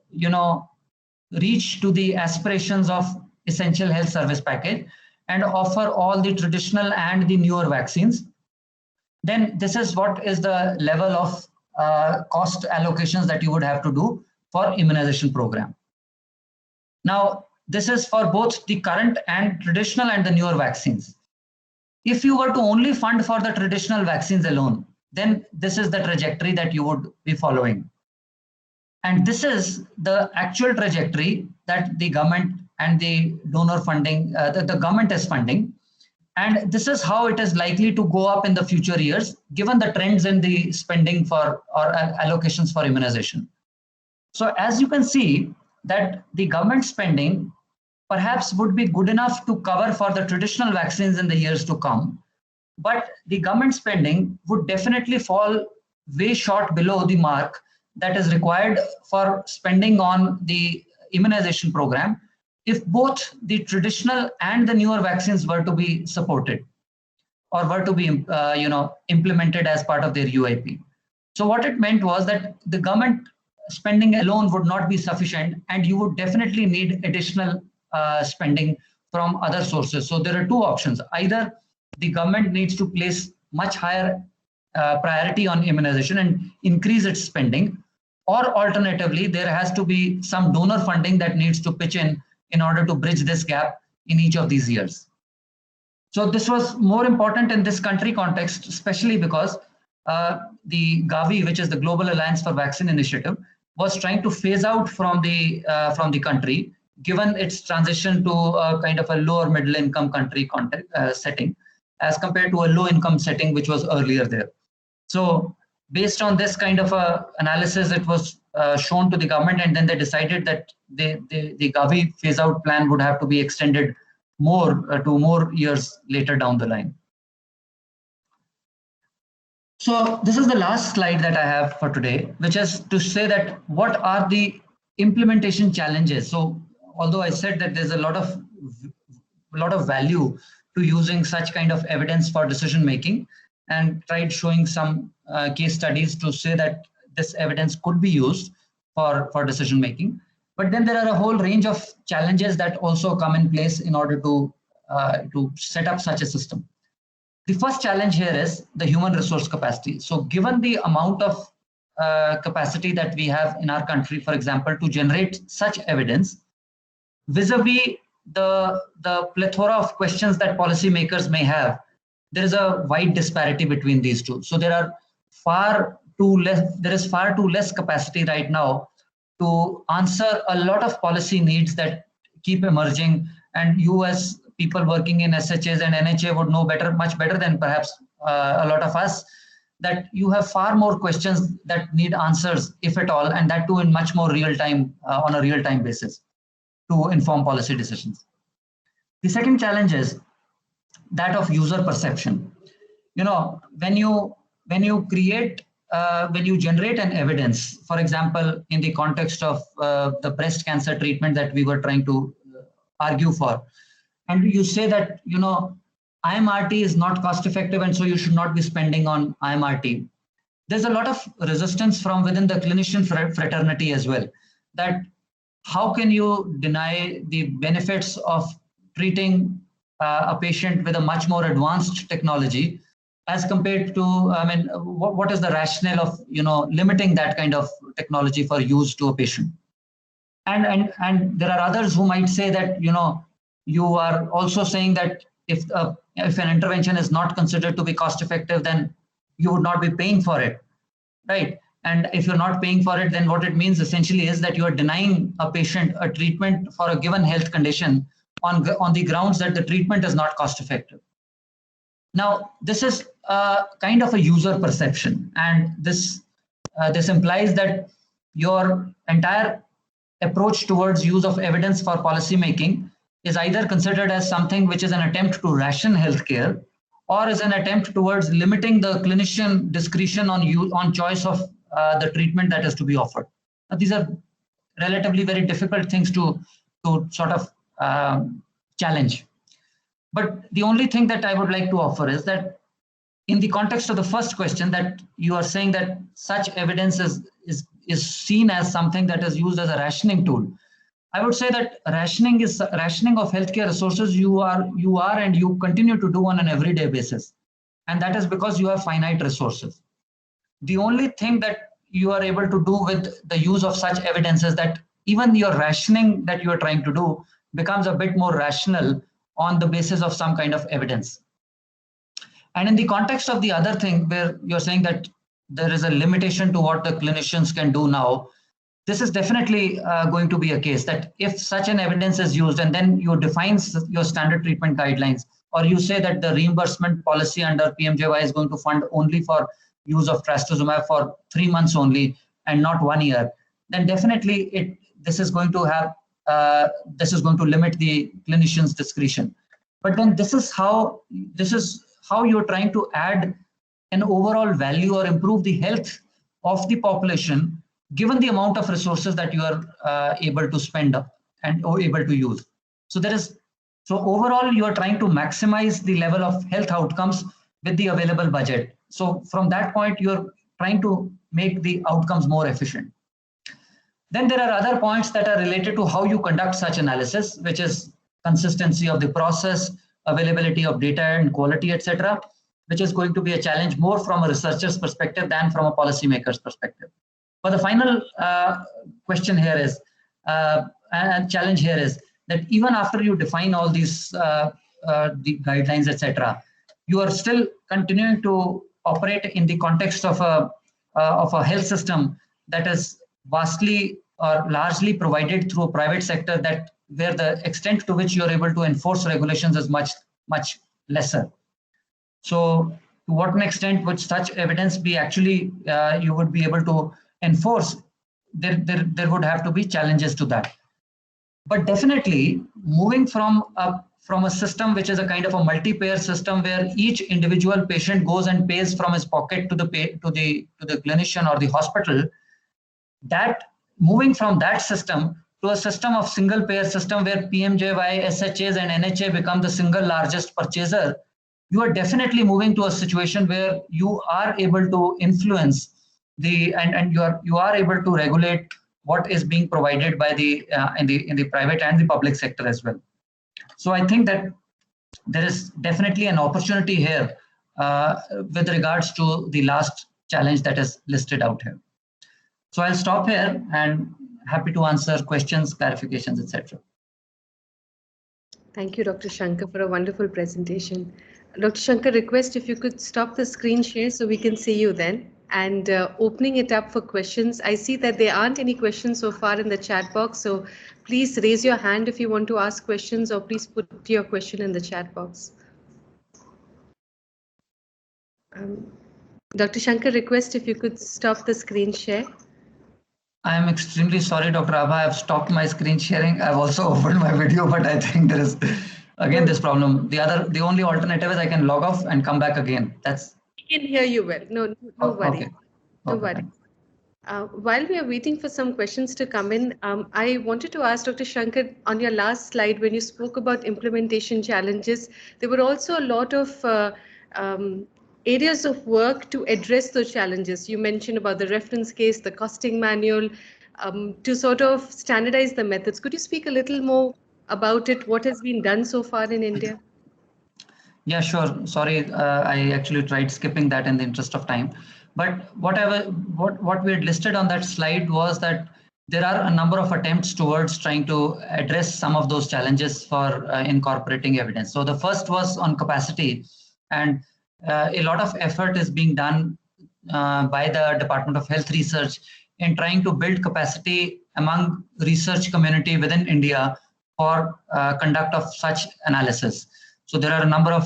reach to the aspirations of essential health service package and offer all the traditional and the newer vaccines, then this is what is the level of cost allocations that you would have to do for immunization program. Now, this is for both the current and traditional and the newer vaccines. If you were to only fund for the traditional vaccines alone, then this is the trajectory that you would be following. And this is the actual trajectory that the government and the donor funding, the government is funding. And this is how it is likely to go up in the future years, given the trends in the spending for or allocations for immunization. So as you can see, that the government spending perhaps would be good enough to cover for the traditional vaccines in the years to come. but the government spending would definitely fall way short below the mark that is required for spending on the immunization program if both the traditional and the newer vaccines were to be supported or were to be implemented as part of their UIP. So what it meant was that the government spending alone would not be sufficient, and you would definitely need additional spending from other sources. So there are two options. Either the government needs to place much higher priority on immunization and increase its spending, or alternatively, there has to be some donor funding that needs to pitch in order to bridge this gap in each of these years. So this was more important in this country context, especially because the Gavi, which is the Global Alliance for Vaccine Initiative, was trying to phase out from the country, given its transition to a kind of a lower middle income country setting, as compared to a low income setting, which was earlier there. So based on this kind of a analysis, it was shown to the government, and then they decided that the Gavi phase out plan would have to be extended to more years later down the line. So this is the last slide that I have for today, which is to say that what are the implementation challenges. So although I said that there's a lot of value to using such kind of evidence for decision making, and tried showing some case studies to say that this evidence could be used for decision making. But then there are a whole range of challenges that also come in place in order to set up such a system. The first challenge here is the human resource capacity. So given the amount of capacity that we have in our country, for example, to generate such evidence, vis-a-vis the plethora of questions that policymakers may have, there is a wide disparity between these two. So there is far too less capacity right now to answer a lot of policy needs that keep emerging. And you as people working in SHAs and NHA would know much better than perhaps a lot of us, that you have far more questions that need answers, if at all, and that too in much more real time, on a real time basis, to inform policy decisions. The second challenge is that of user perception. When you generate an evidence, for example, in the context of the breast cancer treatment that we were trying to argue for, and you say that IMRT is not cost effective, and so you should not be spending on IMRT. There's a lot of resistance from within the clinician fraternity as well, that how can you deny the benefits of treating a patient with a much more advanced technology as compared to, what is the rationale of limiting that kind of technology for use to a patient? And there are others who might say that you are also saying that if an intervention is not considered to be cost effective, then you would not be paying for it, right? And if you're not paying for it, then what it means essentially is that you are denying a patient a treatment for a given health condition on the grounds that the treatment is not cost effective. Now, this is kind of a user perception, and this implies that your entire approach towards use of evidence for policy making is either considered as something which is an attempt to ration healthcare, or is an attempt towards limiting the clinician discretion on choice of the treatment that is to be offered. Now, these are relatively very difficult things to sort of challenge. But the only thing that I would like to offer is that in the context of the first question, that you are saying that such evidence is seen as something that is used as a rationing tool. I would say that rationing of healthcare resources you are and you continue to do on an everyday basis. And that is because you have finite resources. The only thing that you are able to do with the use of such evidence is that even your rationing that you are trying to do becomes a bit more rational on the basis of some kind of evidence. And in the context of the other thing where you're saying that there is a limitation to what the clinicians can do now, this is definitely going to be a case that if such an evidence is used and then you define your standard treatment guidelines, or you say that the reimbursement policy under PMJY is going to fund only for use of trastuzumab for 3 months only and not 1 year, then definitely this is going to limit the clinician's discretion. But then this is how you're trying to add an overall value or improve the health of the population, given the amount of resources that you are able to spend and or able to use. So overall, you are trying to maximize the level of health outcomes with the available budget. So from that point, you're trying to make the outcomes more efficient. Then there are other points that are related to how you conduct such analysis, which is consistency of the process, availability of data and quality, etc., which is going to be a challenge more from a researcher's perspective than from a policymaker's perspective. But the final question here is, and challenge here is that even after you define all these the guidelines, etc., you are still continuing to operate in the context of a health system that is vastly or largely provided through a private sector, that where the extent to which you're able to enforce regulations is much lesser. So to what extent would such evidence be actually you would be able to enforce? There would have to be challenges to that. But definitely moving from a system which is a kind of a multi-payer system where each individual patient goes and pays from his pocket to the clinician or the hospital, that moving from that system to a system of single payer system where PMJY, SHAs and NHA become the single largest purchaser, you are definitely moving to a situation where you are able to influence and you are able to regulate what is being provided by the in the private and the public sector as well. So I think that there is definitely an opportunity here with regards to the last challenge that is listed out here. So I'll stop here and happy to answer questions, clarifications, etc. Thank you, Dr. Shankar, for a wonderful presentation. Dr. Shankar, request if you could stop the screen share so we can see you then. And opening it up for questions. I see that there aren't any questions so far in the chat box, so please raise your hand if you want to ask questions, or please put your question in the chat box. Dr. Shankar, request if you could stop the screen share. I am extremely sorry, Dr. Abha. I've stopped my screen sharing. I've also opened my video, but I think there is again this problem. The only alternative is I can log off and come back again. I can hear you well. No worry. Okay. No worry. While we are waiting for some questions to come in, I wanted to ask Dr. Shankar, on your last slide, when you spoke about implementation challenges, there were also a lot of areas of work to address those challenges. You mentioned about the reference case, the costing manual, to sort of standardize the methods. Could you speak a little more about it? What has been done so far in India? Yeah, sure. Sorry, I actually tried skipping that in the interest of time. But what we had listed on that slide was that there are a number of attempts towards trying to address some of those challenges for incorporating evidence. So the first was on capacity, and a lot of effort is being done by the Department of Health Research in trying to build capacity among research community within India for conduct of such analysis. So there are a number of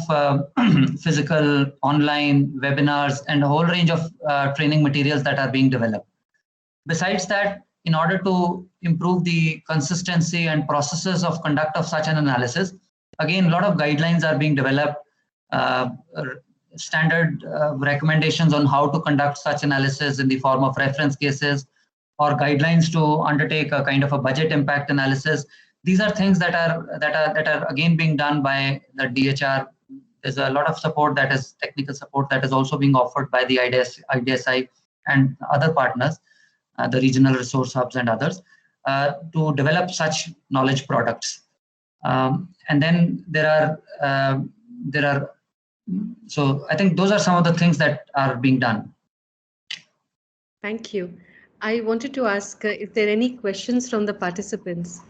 physical, online, webinars, and a whole range of training materials that are being developed. Besides that, in order to improve the consistency and processes of conduct of such an analysis, again, a lot of guidelines are being developed, standard recommendations on how to conduct such analysis in the form of reference cases or guidelines to undertake a kind of a budget impact analysis. These are things that are again being done by the DHR. There's a lot of support, that is technical support, that is also being offered by the IDSI and other partners, the regional resource hubs and others, to develop such knowledge products. And then there are, so I think those are some of the things that are being done. Thank you. I wanted to ask if there are any questions from the participants.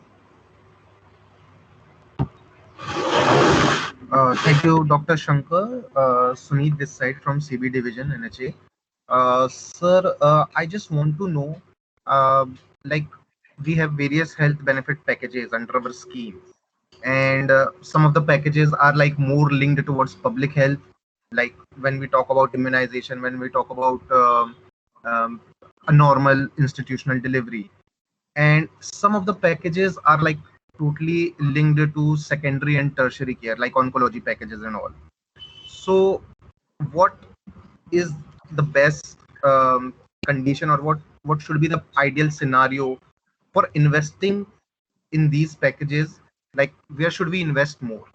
Thank you, Dr. Shankar. Suneet this side from CB Division, NHA. Sir, I just want to know, like we have various health benefit packages under our scheme, and some of the packages are like more linked towards public health, like when we talk about immunization, when we talk about a normal institutional delivery, and some of the packages are like totally linked to secondary and tertiary care, like oncology packages and all. So what is the best condition, or what should be the ideal scenario for investing in these packages? Like, where should we invest more?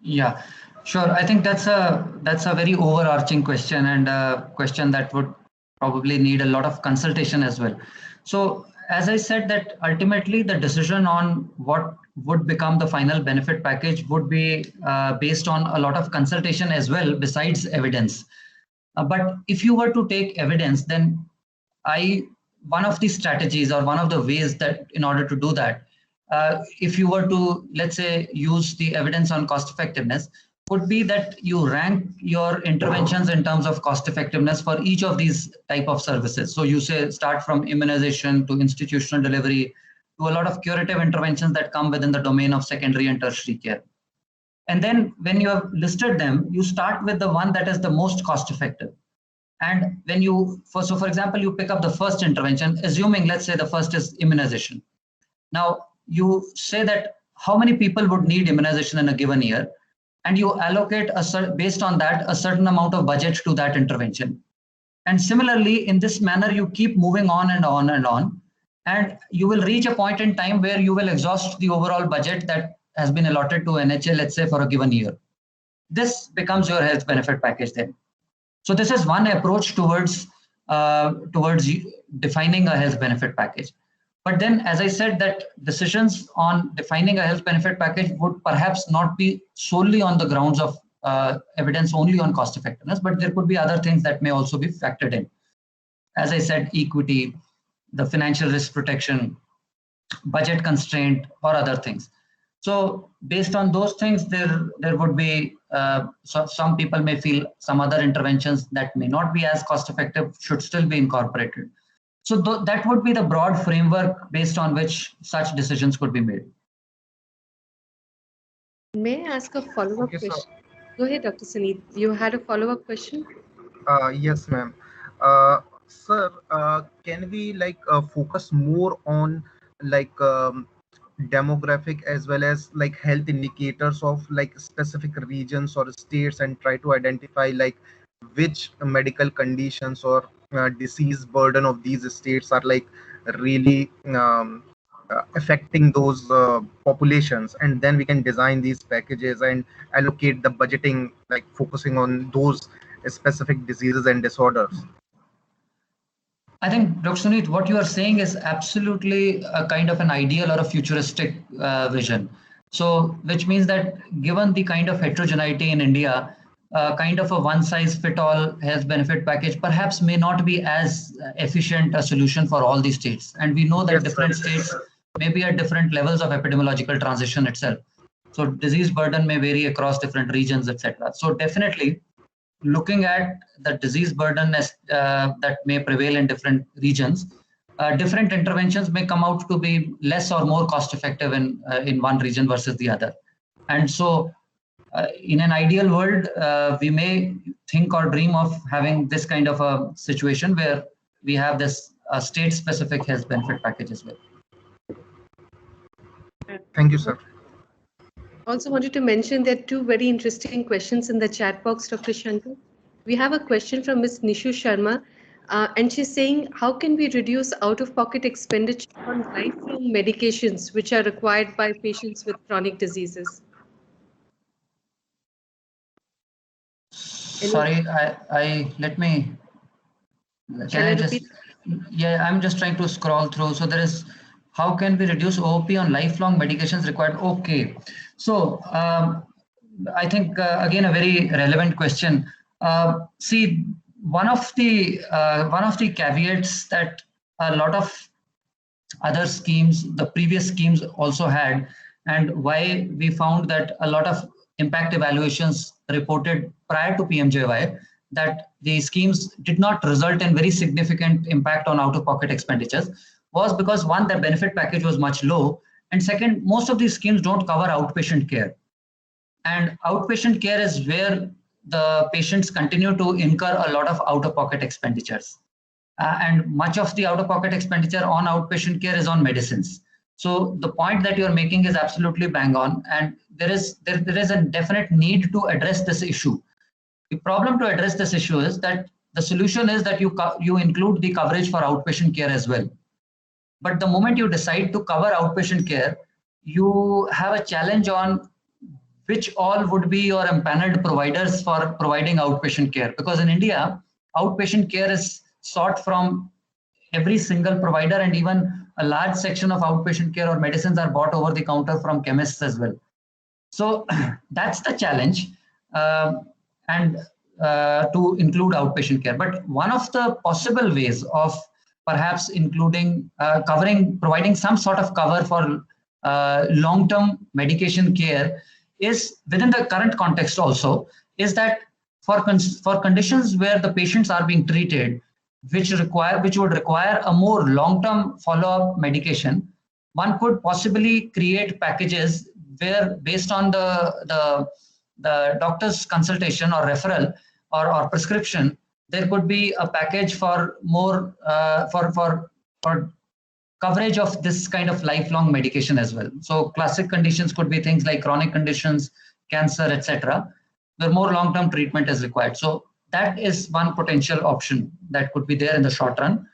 Yeah, sure. I think that's a very overarching question, and a question that would probably need a lot of consultation as well. So as I said, that ultimately the decision on what would become the final benefit package would be based on a lot of consultation as well, besides evidence. But if you were to take evidence, then I one of the strategies, or one of the ways that in order to do that, if you were to, let's say, use the evidence on cost effectiveness, would be that you rank your interventions in terms of cost effectiveness for each of these type of services. So you say start from immunization to institutional delivery to a lot of curative interventions that come within the domain of secondary and tertiary care. And then when you have listed them, you start with the one that is the most cost effective. And when you, for example, you pick up the first intervention, assuming, let's say the first is immunization. Now you say that how many people would need immunization in a given year, and you allocate based on that a certain amount of budget to that intervention. And similarly, in this manner, you keep moving on and on and on, and you will reach a point in time where you will exhaust the overall budget that has been allotted to NHA, let's say, for a given year. This becomes your health benefit package then. So this is one approach towards defining a health benefit package. But then, as I said, that decisions on defining a health benefit package would perhaps not be solely on the grounds of evidence only on cost effectiveness, but there could be other things that may also be factored in. As I said, equity, the financial risk protection, budget constraint, or other things. So based on those things, there would be, some people may feel some other interventions that may not be as cost effective should still be incorporated. So that would be the broad framework based on which such decisions could be made. May I ask a follow-up question? Go ahead, Dr. Suneet. You had a follow-up question? Yes, ma'am. Sir, can we focus more on demographic as well as health indicators of specific regions or states, and try to identify which medical conditions or disease burden of these states are really affecting those populations, and then we can design these packages and allocate the budgeting focusing on those specific diseases and disorders. I think, Dr. Suneet, what you are saying is absolutely a kind of an ideal or a futuristic vision. So, which means that given the kind of heterogeneity in India, kind of a one-size-fit-all health benefit package perhaps may not be as efficient a solution for all the states. And we know that yes, different states may be at different levels of epidemiological transition itself. So disease burden may vary across different regions, etc. So definitely, looking at the disease burden that may prevail in different regions, different interventions may come out to be less or more cost effective in one region versus the other. And so in an ideal world, we may think or dream of having this kind of a situation where we have this state-specific health benefit package as well. Thank you, sir. Also wanted to mention there are two very interesting questions in the chat box, Dr. Shankar. We have a question from Ms. Nishu Sharma, and she's saying, how can we reduce out-of-pocket expenditure on lifelong medications which are required by patients with chronic diseases? Sorry, let me, can I just, yeah, I'm just trying to scroll through. So there is, how can we reduce OP on lifelong medications required? Okay. So I think, again, a very relevant question. See, one of the caveats that a lot of other schemes, the previous schemes also had, and why we found that a lot of impact evaluations reported prior to PMJY that the schemes did not result in very significant impact on out-of-pocket expenditures was because, one, the benefit package was much low, and second, most of these schemes don't cover outpatient care. And outpatient care is where the patients continue to incur a lot of out-of-pocket expenditures. And much of the out-of-pocket expenditure on outpatient care is on medicines. So the point that you're making is absolutely bang on, and there is a definite need to address this issue. The problem to address this issue is that the solution is that you include the coverage for outpatient care as well. But the moment you decide to cover outpatient care, you have a challenge on which all would be your empaneled providers for providing outpatient care. Because in India, outpatient care is sought from every single provider, and even a large section of outpatient care or medicines are bought over the counter from chemists as well. So that's the challenge, and to include outpatient care. But one of the possible ways of perhaps including, providing some sort of cover for long-term medication care is, within the current context also, is that for conditions where the patients are being treated, which would require a more long-term follow-up medication, one could possibly create packages where, based on the doctor's consultation or referral or prescription, there could be a package for more for coverage of this kind of lifelong medication as well. So classic conditions could be things like chronic conditions, cancer, etc., where more long-term treatment is required. So that is one potential option that could be there in the short run.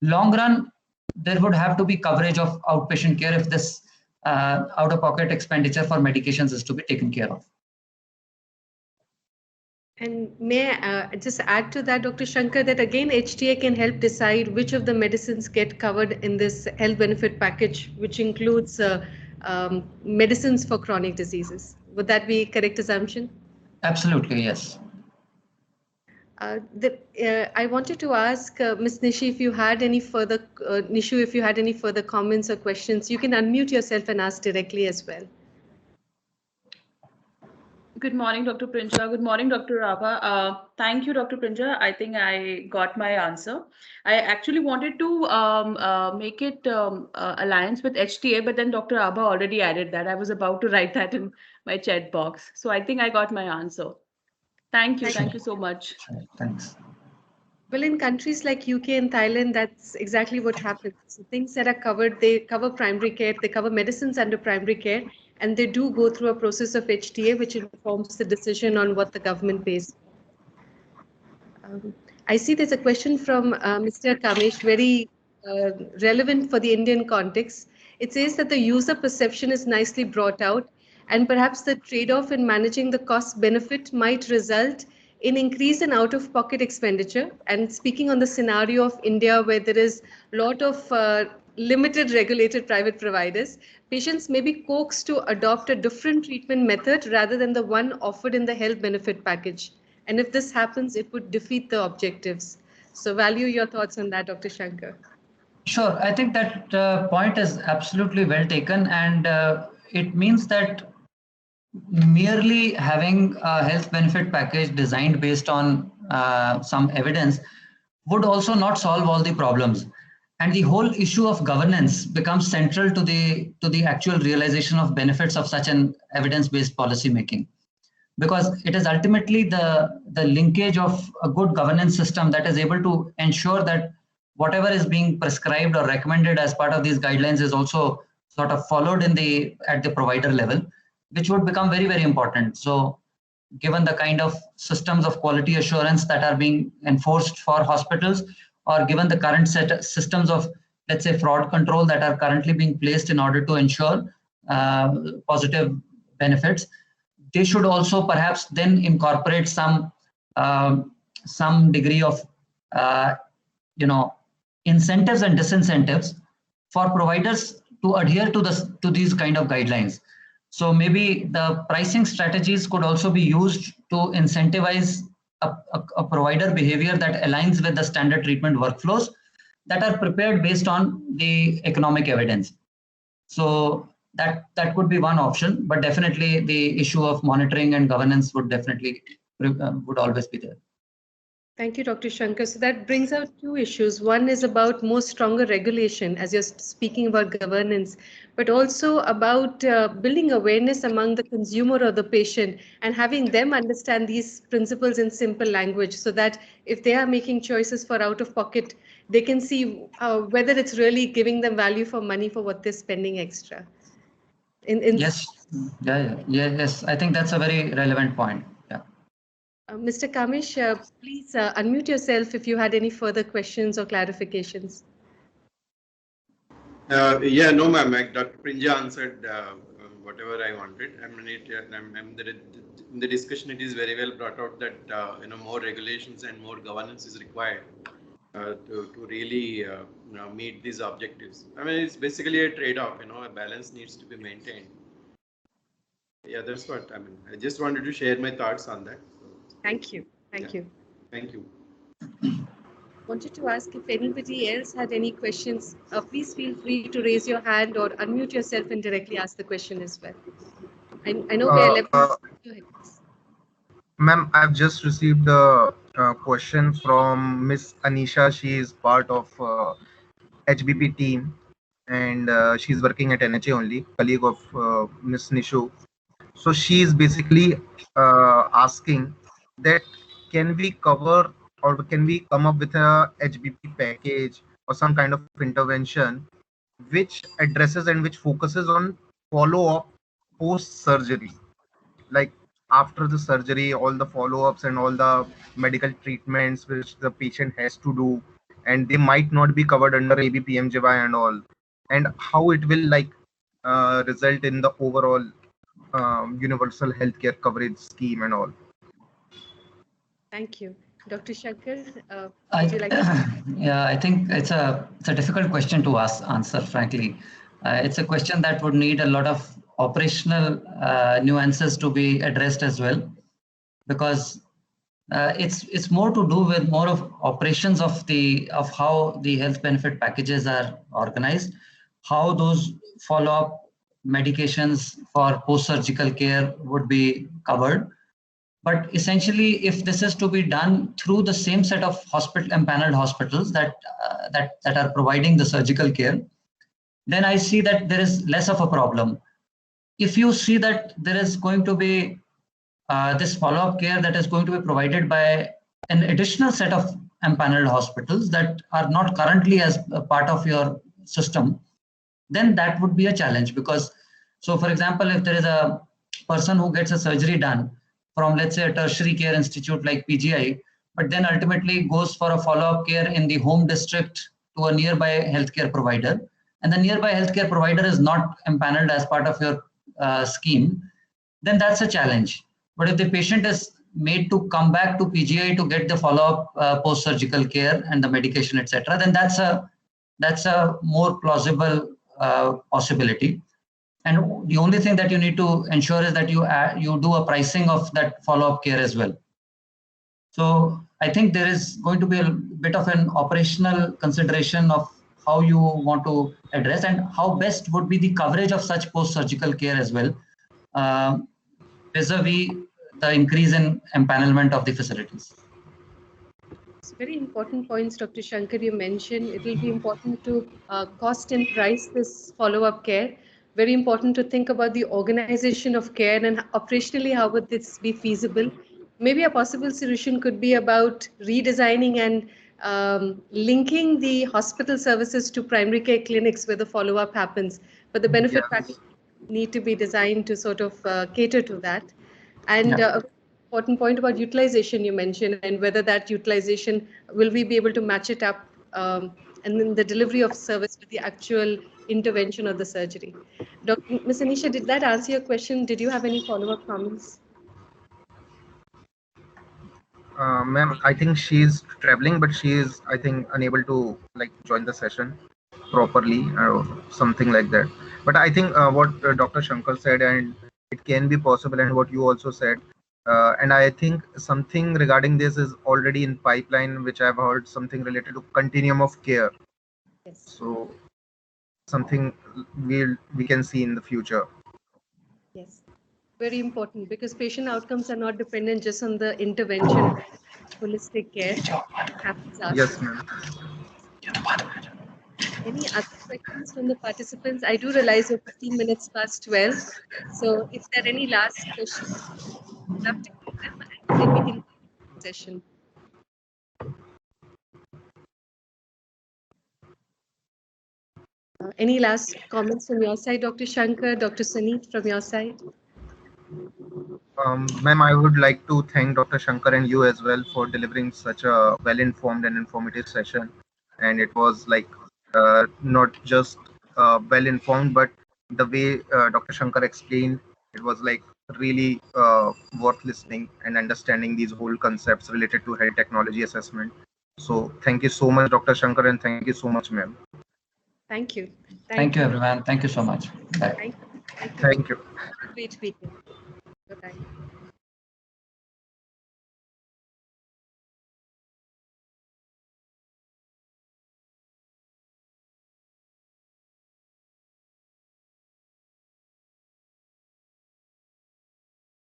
Long run, there would have to be coverage of outpatient care if this out-of-pocket expenditure for medications is to be taken care of. And may I just add to that, Dr. Shankar, that again, HTA can help decide which of the medicines get covered in this health benefit package, which includes medicines for chronic diseases. Would that be a correct assumption? Absolutely, yes. I wanted to ask Ms. Nishi if you had any further, Nishu, if you had any further comments or questions, you can unmute yourself and ask directly as well. Good morning, Dr. Prinja. Good morning, Dr. Abha. Thank you, Dr. Prinja. I think I got my answer. I actually wanted to make it alliance with HTA, but then Dr. Abha already added that. I was about to write that in my chat box. So I think I got my answer. Thank you. Thank you so much. Thanks. Well, in countries like UK and Thailand, that's exactly what happens. So things that are covered, they cover primary care, they cover medicines under primary care, and they do go through a process of HTA, which informs the decision on what the government pays. I see there's a question from Mr. Kamesh, very relevant for the Indian context. It says that the user perception is nicely brought out, and perhaps the trade-off in managing the cost-benefit might result in increase in out-of-pocket expenditure. And speaking on the scenario of India, where there is a lot of limited regulated private providers, patients may be coaxed to adopt a different treatment method rather than the one offered in the health benefit package. And if this happens, it would defeat the objectives. So value your thoughts on that, Dr. Shankar. Sure. I think that point is absolutely well taken. And it means that merely having a health benefit package designed based on some evidence would also not solve all the problems. And the whole issue of governance becomes central to the actual realization of benefits of such an evidence-based policy making. Because it is ultimately the linkage of a good governance system that is able to ensure that whatever is being prescribed or recommended as part of these guidelines is also sort of followed at the provider level, which would become very, very important. So given the kind of systems of quality assurance that are being enforced for hospitals, or given the current systems of, let's say, fraud control that are currently being placed in order to ensure positive benefits, they should also perhaps then incorporate some degree of incentives and disincentives for providers to adhere to these kind of guidelines. So maybe the pricing strategies could also be used to incentivize a provider behavior that aligns with the standard treatment workflows that are prepared based on the economic evidence. So that could be one option, but definitely the issue of monitoring and governance would always be there. Thank you, Dr. Shankar. So that brings out two issues. One is about more stronger regulation, as you're speaking about governance, but also about building awareness among the consumer or the patient and having them understand these principles in simple language, so that if they are making choices for out-of-pocket they can see whether it's really giving them value for money for what they're spending extra. Yes, yes. I think that's a very relevant point. Yeah. Mr. Kamish, please unmute yourself if you had any further questions or clarifications. Yeah, no, ma'am. Dr. Prinja answered whatever I wanted. I mean, in the discussion, it is very well brought out that more regulations and more governance is required to really meet these objectives. I mean, it's basically a trade-off. A balance needs to be maintained. Yeah, that's what I mean. I just wanted to share my thoughts on that. Thank you. Thank you. Thank you. Wanted to ask if anybody else had any questions. Please feel free to raise your hand or unmute yourself and directly ask the question as well. I know we're 11. Go ahead. Ma'am, I've just received a question from Miss Anisha. She is part of HBP team, and she's working at NHA only, colleague of Miss Nishu. So she is basically asking that can we cover or can we come up with a HBP package or some kind of intervention which addresses and which focuses on follow-up post-surgery, like after the surgery, all the follow-ups and all the medical treatments which the patient has to do, and they might not be covered under ABPMJY and all, and how it will like result in the overall universal healthcare coverage scheme and all. Thank you. Dr. Shankar, would you like to? Yeah, I think it's a difficult question to answer, frankly. It's a question that would need a lot of operational nuances to be addressed as well, because it's more to do with more of operations of how the health benefit packages are organized, how those follow-up medications for post-surgical care would be covered. But essentially, if this is to be done through the same set of empaneled hospitals that are providing the surgical care, then I see that there is less of a problem. If you see that there is going to be this follow-up care that is going to be provided by an additional set of empaneled hospitals that are not currently as a part of your system, then that would be a challenge. Because, so for example, if there is a person who gets a surgery done from, let's say, a tertiary care institute like PGI, but then ultimately goes for a follow-up care in the home district to a nearby healthcare provider, and the nearby healthcare provider is not empaneled as part of your scheme, then that's a challenge. But if the patient is made to come back to PGI to get the follow-up post-surgical care and the medication, etc., then that's a more plausible possibility. And the only thing that you need to ensure is that you do a pricing of that follow-up care as well. So I think there is going to be a bit of an operational consideration of how you want to address and how best would be the coverage of such post-surgical care as well, vis-a-vis the increase in empanelment of the facilities. It's very important points, Dr. Shankar, you mentioned. It will be important to cost and price this follow-up care. Very important to think about the organization of care and operationally how would this be feasible. Maybe a possible solution could be about redesigning and linking the hospital services to primary care clinics where the follow-up happens. But the benefit package need to be designed to sort of cater to that. And important point about utilization you mentioned, and whether that utilization, will we be able to match it up and then the delivery of service with the actual intervention or the surgery. Ms. Anisha, did that answer your question? Did you have any follow-up comments? Ma'am, I think she is traveling, but she is, I think, unable to like join the session properly or something like that. But I think what Dr. Shankar said, and it can be possible, and what you also said, and I think something regarding this is already in pipeline, which I've heard, something related to continuum of care. Yes. So something we can see in the future. Yes, very important, because patient outcomes are not dependent just on the intervention. Holistic care happens after. Yes, ma'am. Any other questions from the participants? I do realize we're 15 minutes past 12. So if there are any last questions, I'd love to hear them, and then we can session. Any last comments from your side, Dr. Shankar, Dr. Suneet, from your side? Ma'am, I would like to thank Dr. Shankar and you as well for delivering such a well-informed and informative session. And it was like not just well-informed, but the way Dr. Shankar explained, it was like really worth listening and understanding these whole concepts related to health technology assessment. So thank you so much, Dr. Shankar, and thank you so much, ma'am. Thank you. Thank you, everyone. Thank you so much. Bye. Thank you. Thank you. Great weekend. Bye-bye.